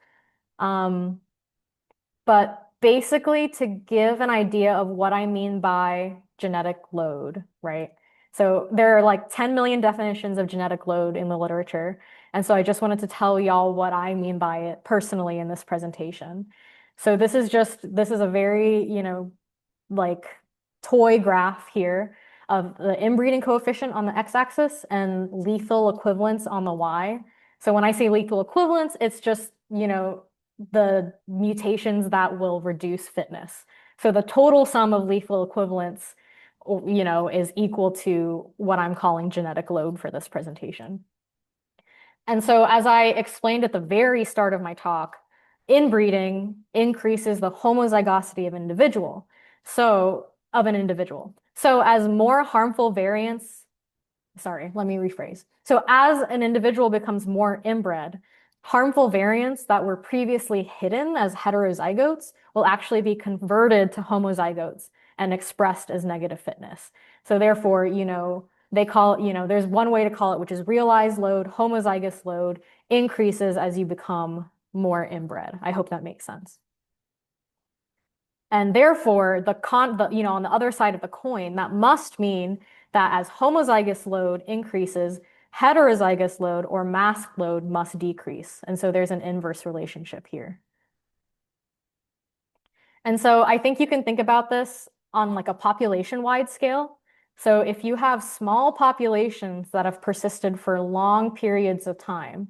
But basically, to give an idea of what I mean by genetic load, right? So there are like 10 million definitions of genetic load in the literature. And so I just wanted to tell y'all what I mean by it personally in this presentation. So this is a very, like toy graph here of the inbreeding coefficient on the x-axis and lethal equivalence on the y. So when I say lethal equivalence, it's just, the mutations that will reduce fitness. So the total sum of lethal equivalents, is equal to what I'm calling genetic load for this presentation. And so as I explained at the very start of my talk, inbreeding increases the homozygosity of an individual. So as more harmful variants, sorry, let me rephrase. So as an individual becomes more inbred, harmful variants that were previously hidden as heterozygotes will actually be converted to homozygotes and expressed as negative fitness. So therefore, they call, there's one way to call it, which is realized load, homozygous load increases as you become more inbred. I hope that makes sense. And therefore, on the other side of the coin, that must mean that as homozygous load increases, heterozygous load or masked load must decrease. And so there's an inverse relationship here. And so I think you can think about this on like a population-wide scale. So if you have small populations that have persisted for long periods of time,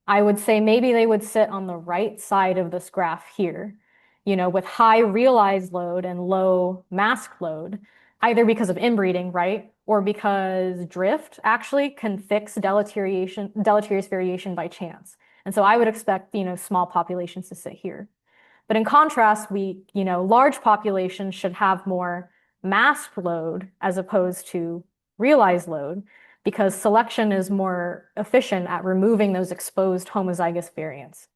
I would say maybe they would sit on the right side of this graph here, with high realized load and low masked load, either because of inbreeding, right? Or because drift actually can fix deleterious variation by chance. And so I would expect, small populations to sit here. But in contrast, large populations should have more masked load as opposed to realized load because selection is more efficient at removing those exposed homozygous variants.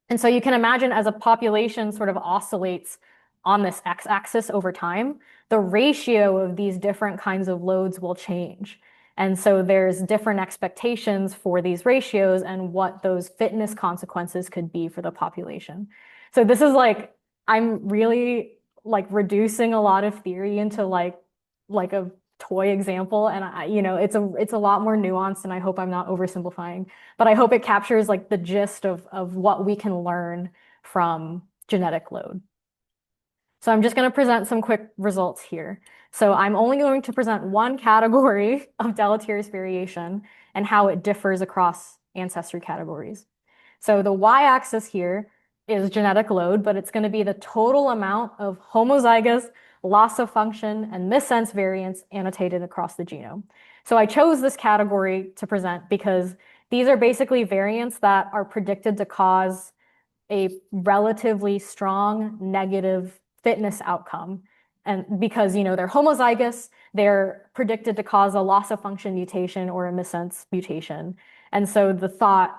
And so you can imagine as a population sort of oscillates on this x-axis over time, the ratio of these different kinds of loads will change. And so there's different expectations for these ratios and what those fitness consequences could be for the population. So this is like, I'm really like reducing a lot of theory into like a toy example. And it's a lot more nuanced and I hope I'm not oversimplifying, but I hope it captures like the gist of what we can learn from genetic load. So I'm just going to present some quick results here. So I'm only going to present one category of deleterious variation and how it differs across ancestry categories. So the y-axis here is genetic load, but it's going to be the total amount of homozygous, loss of function, and missense variants annotated across the genome. So I chose this category to present because these are basically variants that are predicted to cause a relatively strong negative fitness outcome. And because, they're homozygous, they're predicted to cause a loss of function mutation or a missense mutation. And so the thought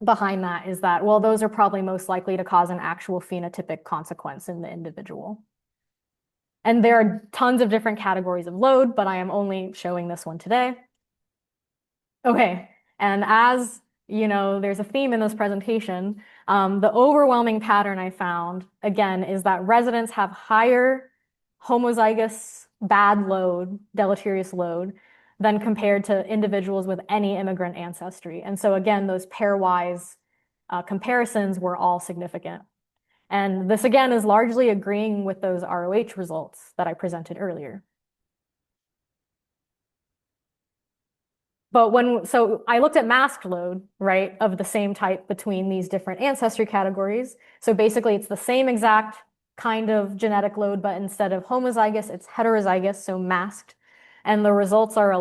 behind that is that, well, those are probably most likely to cause an actual phenotypic consequence in the individual. And there are tons of different categories of load, but I am only showing this one today. Okay, and as there's a theme in this presentation. The overwhelming pattern I found, again, is that residents have higher homozygous bad load, deleterious load, than compared to individuals with any immigrant ancestry. And so again, those pairwise comparisons were all significant. And this again is largely agreeing with those ROH results that I presented earlier. But so I looked at masked load, right, of the same type between these different ancestry categories. So basically it's the same exact kind of genetic load, but instead of homozygous, it's heterozygous, so masked. And the results are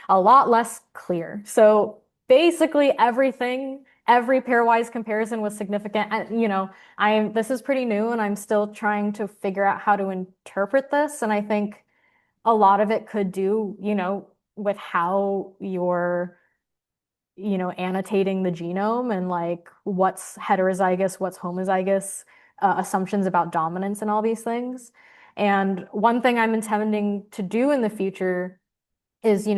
a lot less clear. So basically every pairwise comparison was significant. And, this is pretty new and I'm still trying to figure out how to interpret this. And I think a lot of it could do, with how you're, annotating the genome and like what's heterozygous, what's homozygous, assumptions about dominance and all these things. And one thing I'm intending to do in the future is,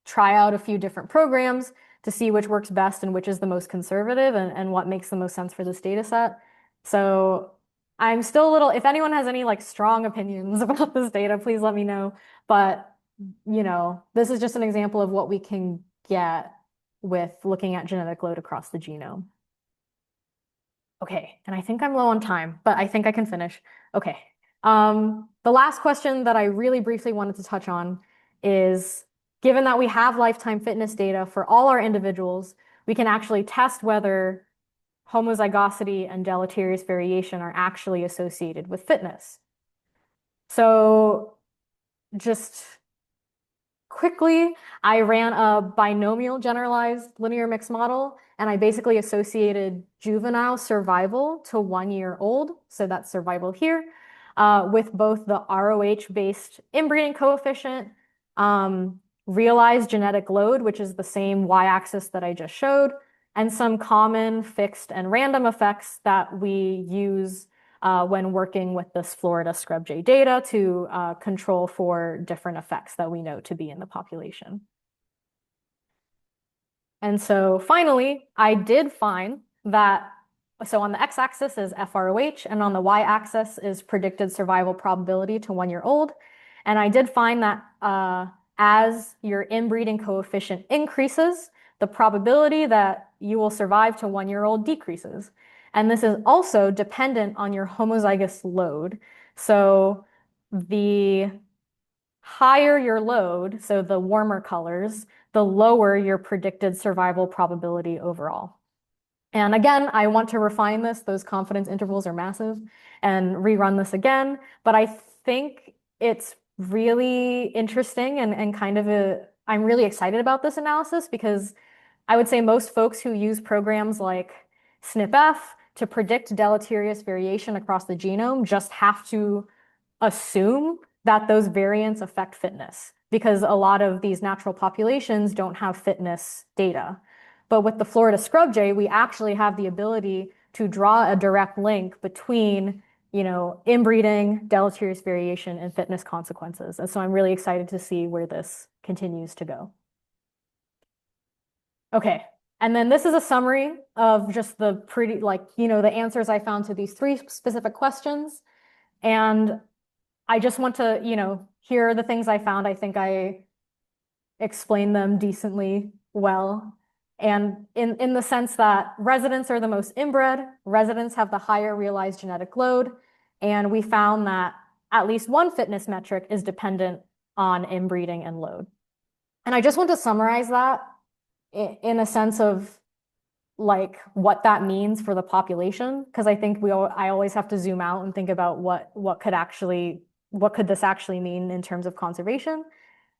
try out a few different programs to see which works best and which is the most conservative and what makes the most sense for this data set. So I'm still a little, if anyone has any like strong opinions about this data, please let me know. But this is just an example of what we can get with looking at genetic load across the genome. Okay, and I think I'm low on time, but I think I can finish. Okay. The last question that I really briefly wanted to touch on is, given that we have lifetime fitness data for all our individuals, we can actually test whether homozygosity and deleterious variation are actually associated with fitness. So just quickly, I ran a binomial generalized linear mixed model, and I basically associated juvenile survival to 1 year old, so that's survival here, with both the ROH-based inbreeding coefficient, realized genetic load, which is the same y-axis that I just showed, and some common fixed and random effects that we use when working with this Florida scrub jay data to control for different effects that we know to be in the population. And so finally, I did find that, so on the x-axis is FROH, and on the y-axis is predicted survival probability to 1 year old. And I did find that as your inbreeding coefficient increases, the probability that you will survive to 1 year old decreases. And this is also dependent on your homozygous load. So the higher your load, so the warmer colors, the lower your predicted survival probability overall. And again, I want to refine this. Those confidence intervals are massive, and rerun this again. But I think it's really interesting and kind of I'm really excited about this analysis because I would say most folks who use programs like SNPF to predict deleterious variation across the genome just have to assume that those variants affect fitness because a lot of these natural populations don't have fitness data. But with the Florida scrub jay, we actually have the ability to draw a direct link between, inbreeding, deleterious variation, and fitness consequences. And so I'm really excited to see where this continues to go. Okay, and then this is a summary of just the the answers I found to these 3 specific questions. And I just want to, here are the things I found. I think I explained them decently well. And in the sense that residents are the most inbred, residents have the higher realized genetic load, and we found that at least one fitness metric is dependent on inbreeding and load. And I just want to summarize that in a sense of like what that means for the population, because I think I always have to zoom out and think about what could this actually mean in terms of conservation.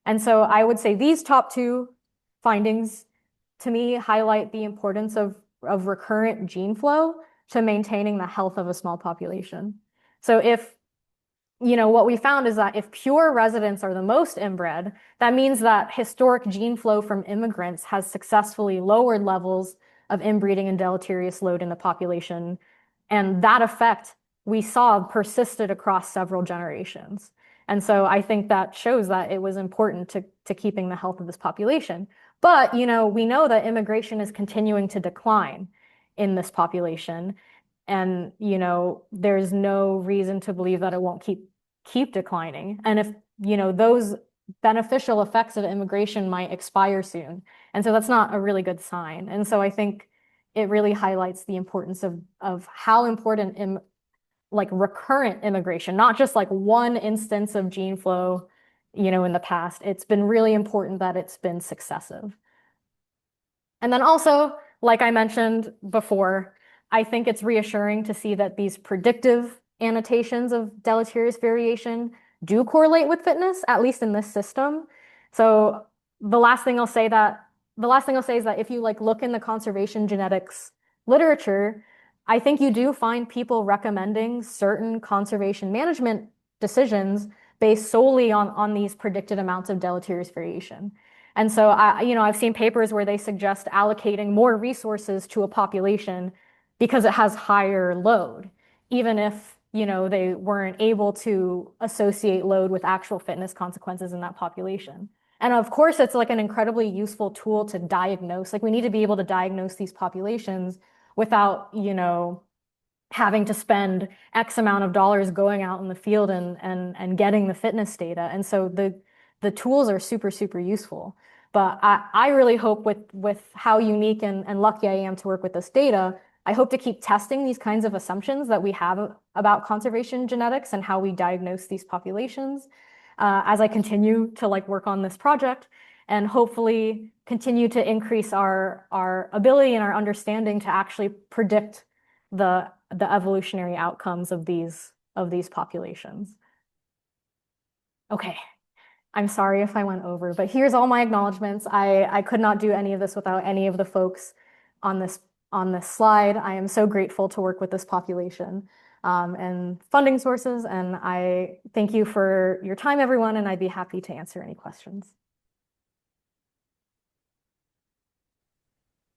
And so I would say these top 2 findings to me highlight the importance of recurrent gene flow to maintaining the health of a small population. So if, what we found is that if pure residents are the most inbred, that means that historic gene flow from immigrants has successfully lowered levels of inbreeding and deleterious load in the population. And that effect we saw persisted across several generations. And so I think that shows that it was important to keeping the health of this population. But, we know that immigration is continuing to decline in this population. And, there's no reason to believe that it won't keep declining. And if, those beneficial effects of immigration might expire soon. And so that's not a really good sign. And so I think it really highlights the importance of how important recurrent immigration, not just like one instance of gene flow, in the past. It's been really important that it's been successive. And then also, like I mentioned before, I think it's reassuring to see that these predictive annotations of deleterious variation do correlate with fitness, at least in this system. So the last thing I'll say is that if you look in the conservation genetics literature, I think you do find people recommending certain conservation management decisions based solely on these predicted amounts of deleterious variation. And so I've seen papers where they suggest allocating more resources to a population because it has higher load, even if they weren't able to associate load with actual fitness consequences in that population. And of course, it's like an incredibly useful tool to diagnose. Like we need to be able to diagnose these populations without, having to spend X amount of dollars going out in the field and getting the fitness data. And so the tools are super, super useful. But I really hope with how unique and lucky I am to work with this data, I hope to keep testing these kinds of assumptions that we have about conservation genetics and how we diagnose these populations as I continue to work on this project. and hopefully continue to increase our ability and our understanding to actually predict the evolutionary outcomes of these populations. Okay. I'm sorry if I went over, but here's all my acknowledgments. I could not do any of this without any of the folks on this slide. I am so grateful to work with this population and funding sources, and I thank you for your time, everyone, and I'd be happy to answer any questions.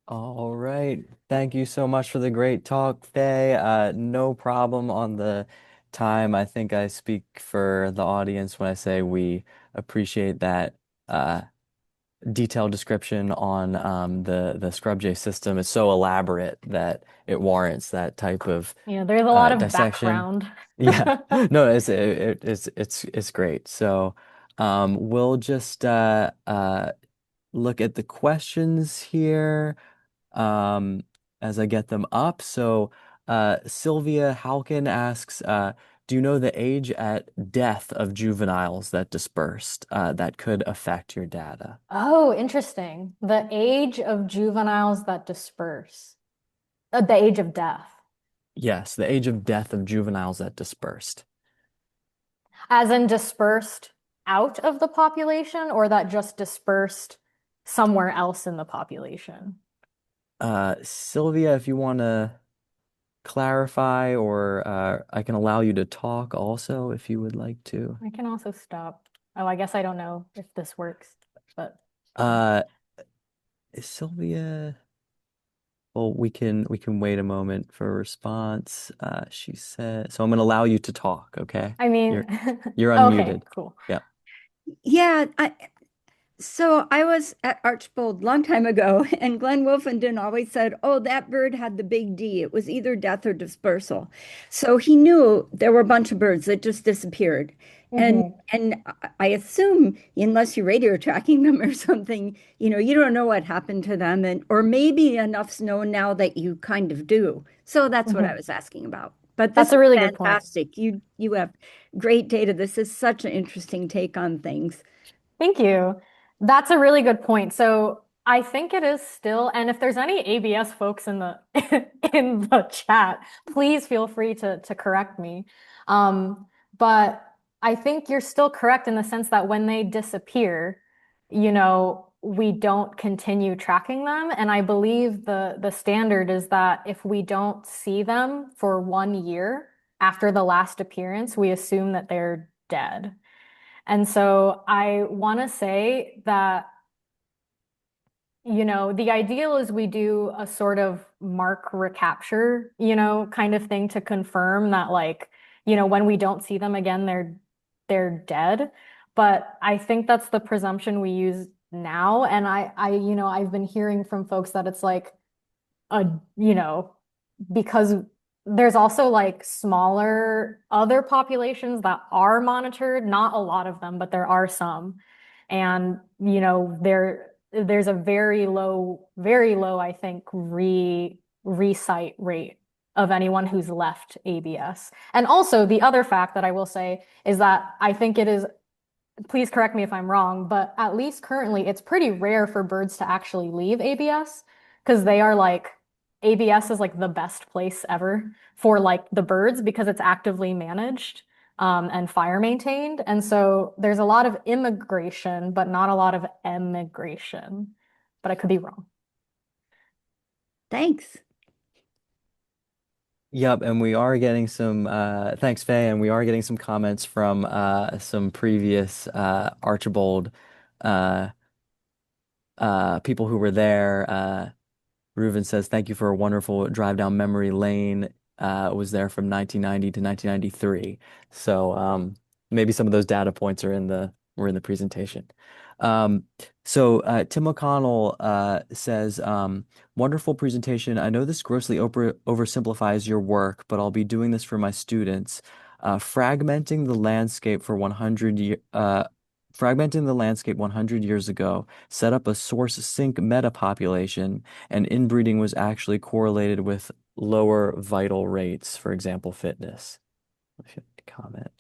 All right. Thank you so much for the great talk, Faye. No problem on the time. I think I speak for the audience when I say we appreciate that detailed description on the scrub jay system. It's so elaborate that it warrants that type of Yeah, there's a lot of dissection. background. Yeah, no, it's great. So we'll just look at the questions here um, as I get them up. So Sylvia Halkin asks, do you know the age at death of juveniles that dispersed that could affect your data? Oh, interesting. The age of juveniles that disperse. The age of death. Yes, the age of death of juveniles that dispersed. As in dispersed out of the population, or that just dispersed somewhere else in the population? Sylvia, if you want to clarify, or I can allow you to talk also if you would like to. I can also stop. Oh, I guess I don't know if this works, but Uh, Sylvia, well, we can wait a moment for a response. She said, so I'm gonna allow you to talk, okay? I mean, You're okay, unmuted. cool. Yeah. Yeah, so I was at Archbold a long time ago, and Glenn Wolfenden always said, "Oh, that bird had the big D. It was either death or dispersal." So he knew there were a bunch of birds that just disappeared. And Hmm. and I assume unless you're radio tracking them or something, you don't know what happened to them, and or maybe enough's known now that you kind of do. So that's what I Hmm. was asking about. But this That's is a really good point. fantastic. You have great data. This is such an interesting take on things. Thank you. That's a really good point. So I think it is still, and if there's any ABS folks in the in the chat, please feel free to correct me. But I think you're still correct in the sense that when they disappear, we don't continue tracking them. And I believe the standard is that if we don't see them for 1 year after the last appearance, we assume that they're dead. And so I want to say that, the ideal is we do a sort of mark recapture, kind of thing to confirm that like, when we don't see them again, they're dead. But I think that's the presumption we use now. And I've been hearing from folks that it's like a, because there's also like smaller other populations that are monitored, not a lot of them, but there are some. And, there's a very low, I think, recite rate of anyone who's left ABS. And also the other fact that I will say is that I think it is, please correct me if I'm wrong, but at least currently it's pretty rare for birds to actually leave ABS because they are like ABS is like the best place ever for like the birds because it's actively managed and fire maintained. And so there's a lot of immigration, but not a lot of emigration. But I could be wrong. Thanks. Yep, and we are getting some thanks, Faye, and we are getting some comments from some previous Archibald uh people who were there. Reuven says, thank you for a wonderful drive down memory lane. Was there from 1990 to 1993. So maybe some of those data points are in the were in the presentation. Um, so Tim O'Connell says, wonderful presentation. I know this grossly oversimplifies your work, but I'll be doing this for my students. Fragmenting the landscape for 100 year, fragmenting the landscape 100 years ago set up a source sink metapopulation, and inbreeding was actually correlated with lower vital rates, for example, fitness. If you like to comment.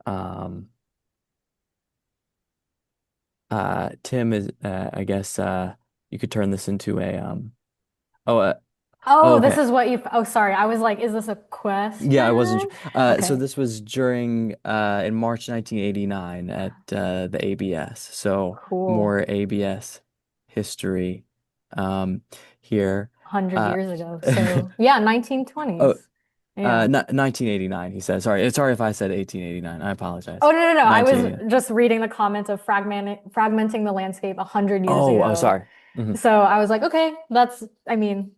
'Comment. Tim is I guess you could turn this into a oh oh Oh, this okay. is what you, oh, sorry. I was like, is this a Yeah, I wasn't question? so Okay, this was during in March 1989 at the ABS. So cool. more ABS history um here. 100 Uh years ago. So yeah, oh 1920s. Yeah. 1989 he said. Sorry if I said 1889. I Oh, apologize. no, no, no. I was 1989. just reading the comments of fragmenting the landscape 100 years Oh, ago. sorry. Mhm. So I was like, okay, I mean,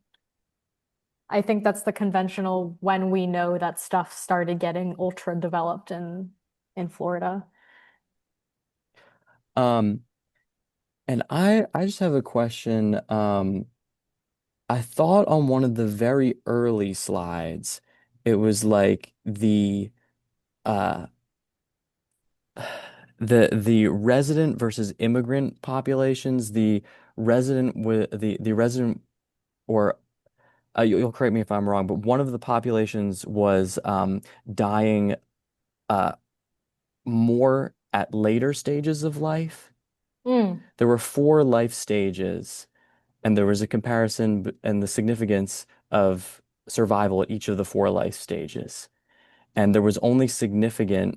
I think that's the conventional when we know that stuff started getting ultra developed in Florida. Um and I just have a question. I thought on one of the very early slides, it was like uh the resident versus immigrant populations, the resident with the resident or you'll correct me if I'm wrong, but one of the populations was dying uh more at later stages of life. Mm, There were four life stages, and there was a comparison and the significance of survival at each of the four life stages. And there was only significance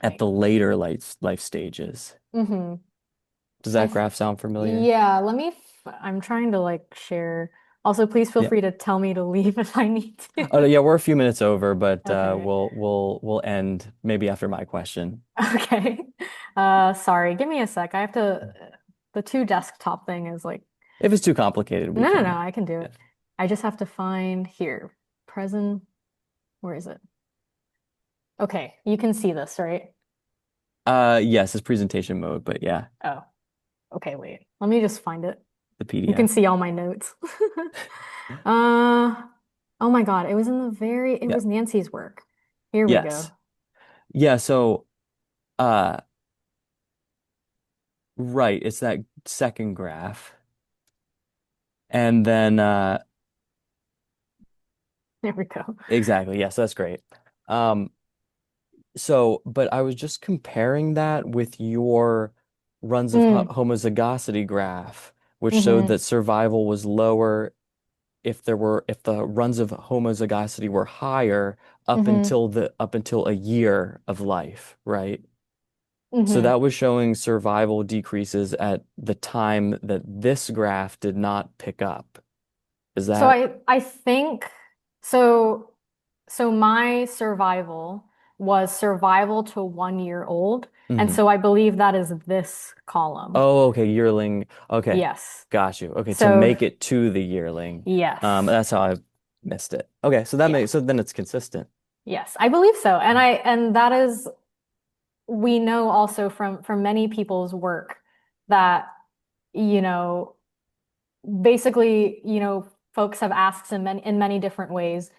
at right. the later life stages. Mm-hmm. Does that graph sound familiar? Yeah, I'm trying to like share. Also, please feel Yeah. free to tell me to leave if I need Oh, to. yeah, we're a few minutes over, but Okay. we'll end maybe after my question. Okay. Sorry, give me a sec. I have to, the two desktop thing is like, If it's too complicated, we no, no, no, can. I can do Yeah. it. I just have to find here, present, where is it? Okay, you can see this, right? Yes, it's presentation mode, but yeah, Oh, okay, wait. Let me just find it. the You can PDF. see all my notes. Uh, oh my God, it Yeah. was Nancy's work. Here we Yes. go. Yeah, so uh right, it's that second graph. And then There we go. exactly, yes, that's great. Um so but I was just comparing that with your runs of Mm, homozygosity graph, which showed hmm that survival was lower if the runs of homozygosity were higher hmm up until a year of life, right? So hmm that was showing survival decreases at the time that this graph did not pick up. Is So that I think so so my survival was survival to 1 year old. And Mhm. so I believe that is this column. Oh, okay, yearling. Okay, Yes. got you. Okay, to So make it to the yearling. yes. That's how I missed it. Okay, so that Yeah. makes so then it's consistent. Yes, I believe so. And that is we know also from many people's work that, you know, basically, folks have asked in many different ways,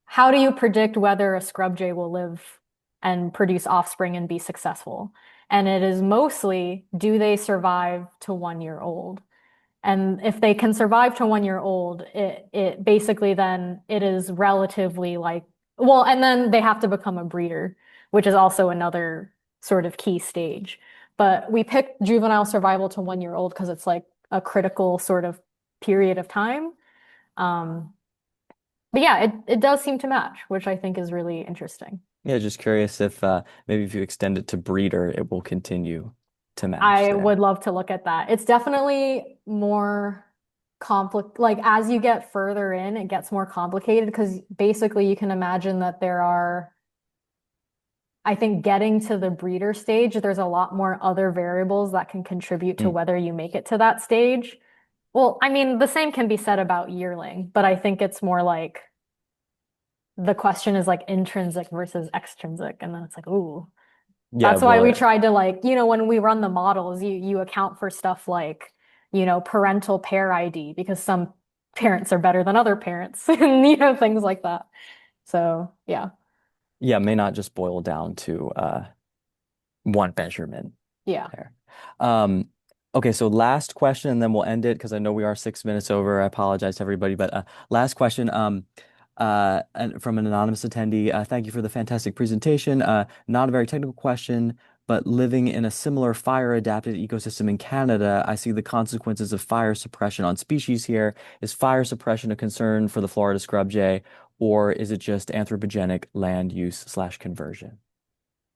how do you predict whether a scrub jay will live and produce offspring and be successful? And it is mostly, do they survive to 1 year old? And if they can survive to 1 year old, it basically then it is relatively like, well, and then they have to become a breeder, which is also another sort of key stage. But we picked juvenile survival to 1 year old because it's like a critical sort of period of time. Um, but yeah, it does seem to match, which I think is really interesting. Yeah, just curious if maybe if you extend it to breeder, it will continue to match I would there. love to look at that. It's definitely more complex. Like as you get further in, it gets more complicated because basically you can imagine that there are, I think getting to the breeder stage, there's a lot more other variables that can contribute to Mm. whether you make it to that stage. Well, I mean, the same can be said about yearling, but I think it's more like the question is like intrinsic versus extrinsic. And then it's like, ooh. Yeah, That's why we well, tried to like, when we run the models, you account for stuff like, parental pair ID because some parents are better than other parents and things like that. So, yeah. yeah, may not just boil down to one measurement Yeah. there. Um, okay, so last question, and then we'll end it because I know we are 6 minutes over. I apologize to everybody, but last question. And from an anonymous attendee, thank you for the fantastic presentation. Not a very technical question, but living in a similar fire-adapted ecosystem in Canada, I see the consequences of fire suppression on species here. Is fire suppression a concern for the Florida scrub jay, or is it just anthropogenic land use slash conversion?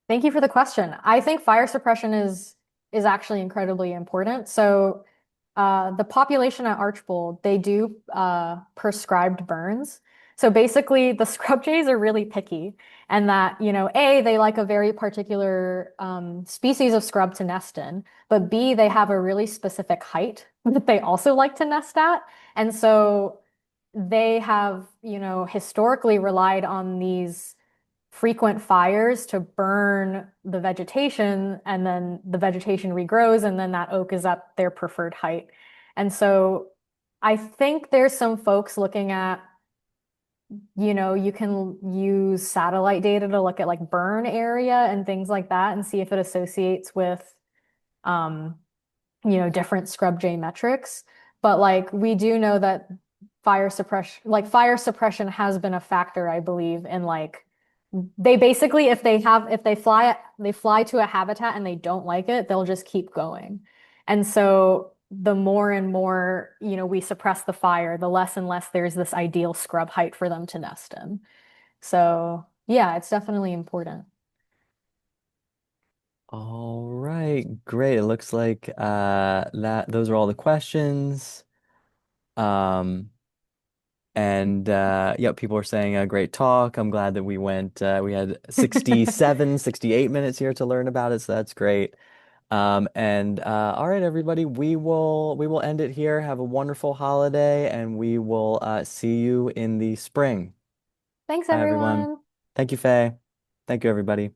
Thank you for the question. I think fire suppression is actually incredibly important. So the population at Archbold, they do prescribed burns. So basically, the scrub jays are really picky, and that, A, they like a very particular species of scrub to nest in, but B, they have a really specific height that they also like to nest at. And so they have, historically relied on these frequent fires to burn the vegetation, and then the vegetation regrows, and then that oak is at their preferred height. And so I think there's some folks looking at, you can use satellite data to look at like burn area and things like that and see if it associates with um, different scrub jay metrics. But like we do know that fire suppression has been a factor, I believe, in like they basically, if they fly to a habitat and they don't like it, they'll just keep going. And so the more and more, we suppress the fire, the less and less there's this ideal scrub height for them to nest in. So yeah, it's definitely important. All right, great. It looks like that those are all the questions. Um, and yeah, people are saying a great talk. I'm glad that we had 67, 68 minutes here to learn about it, so that's great. And all right, everybody, we will end it here. Have a wonderful holiday, and we will see you in the spring. Thanks, Bye, everyone. everyone. Thank you, Faye. Thank you, everybody.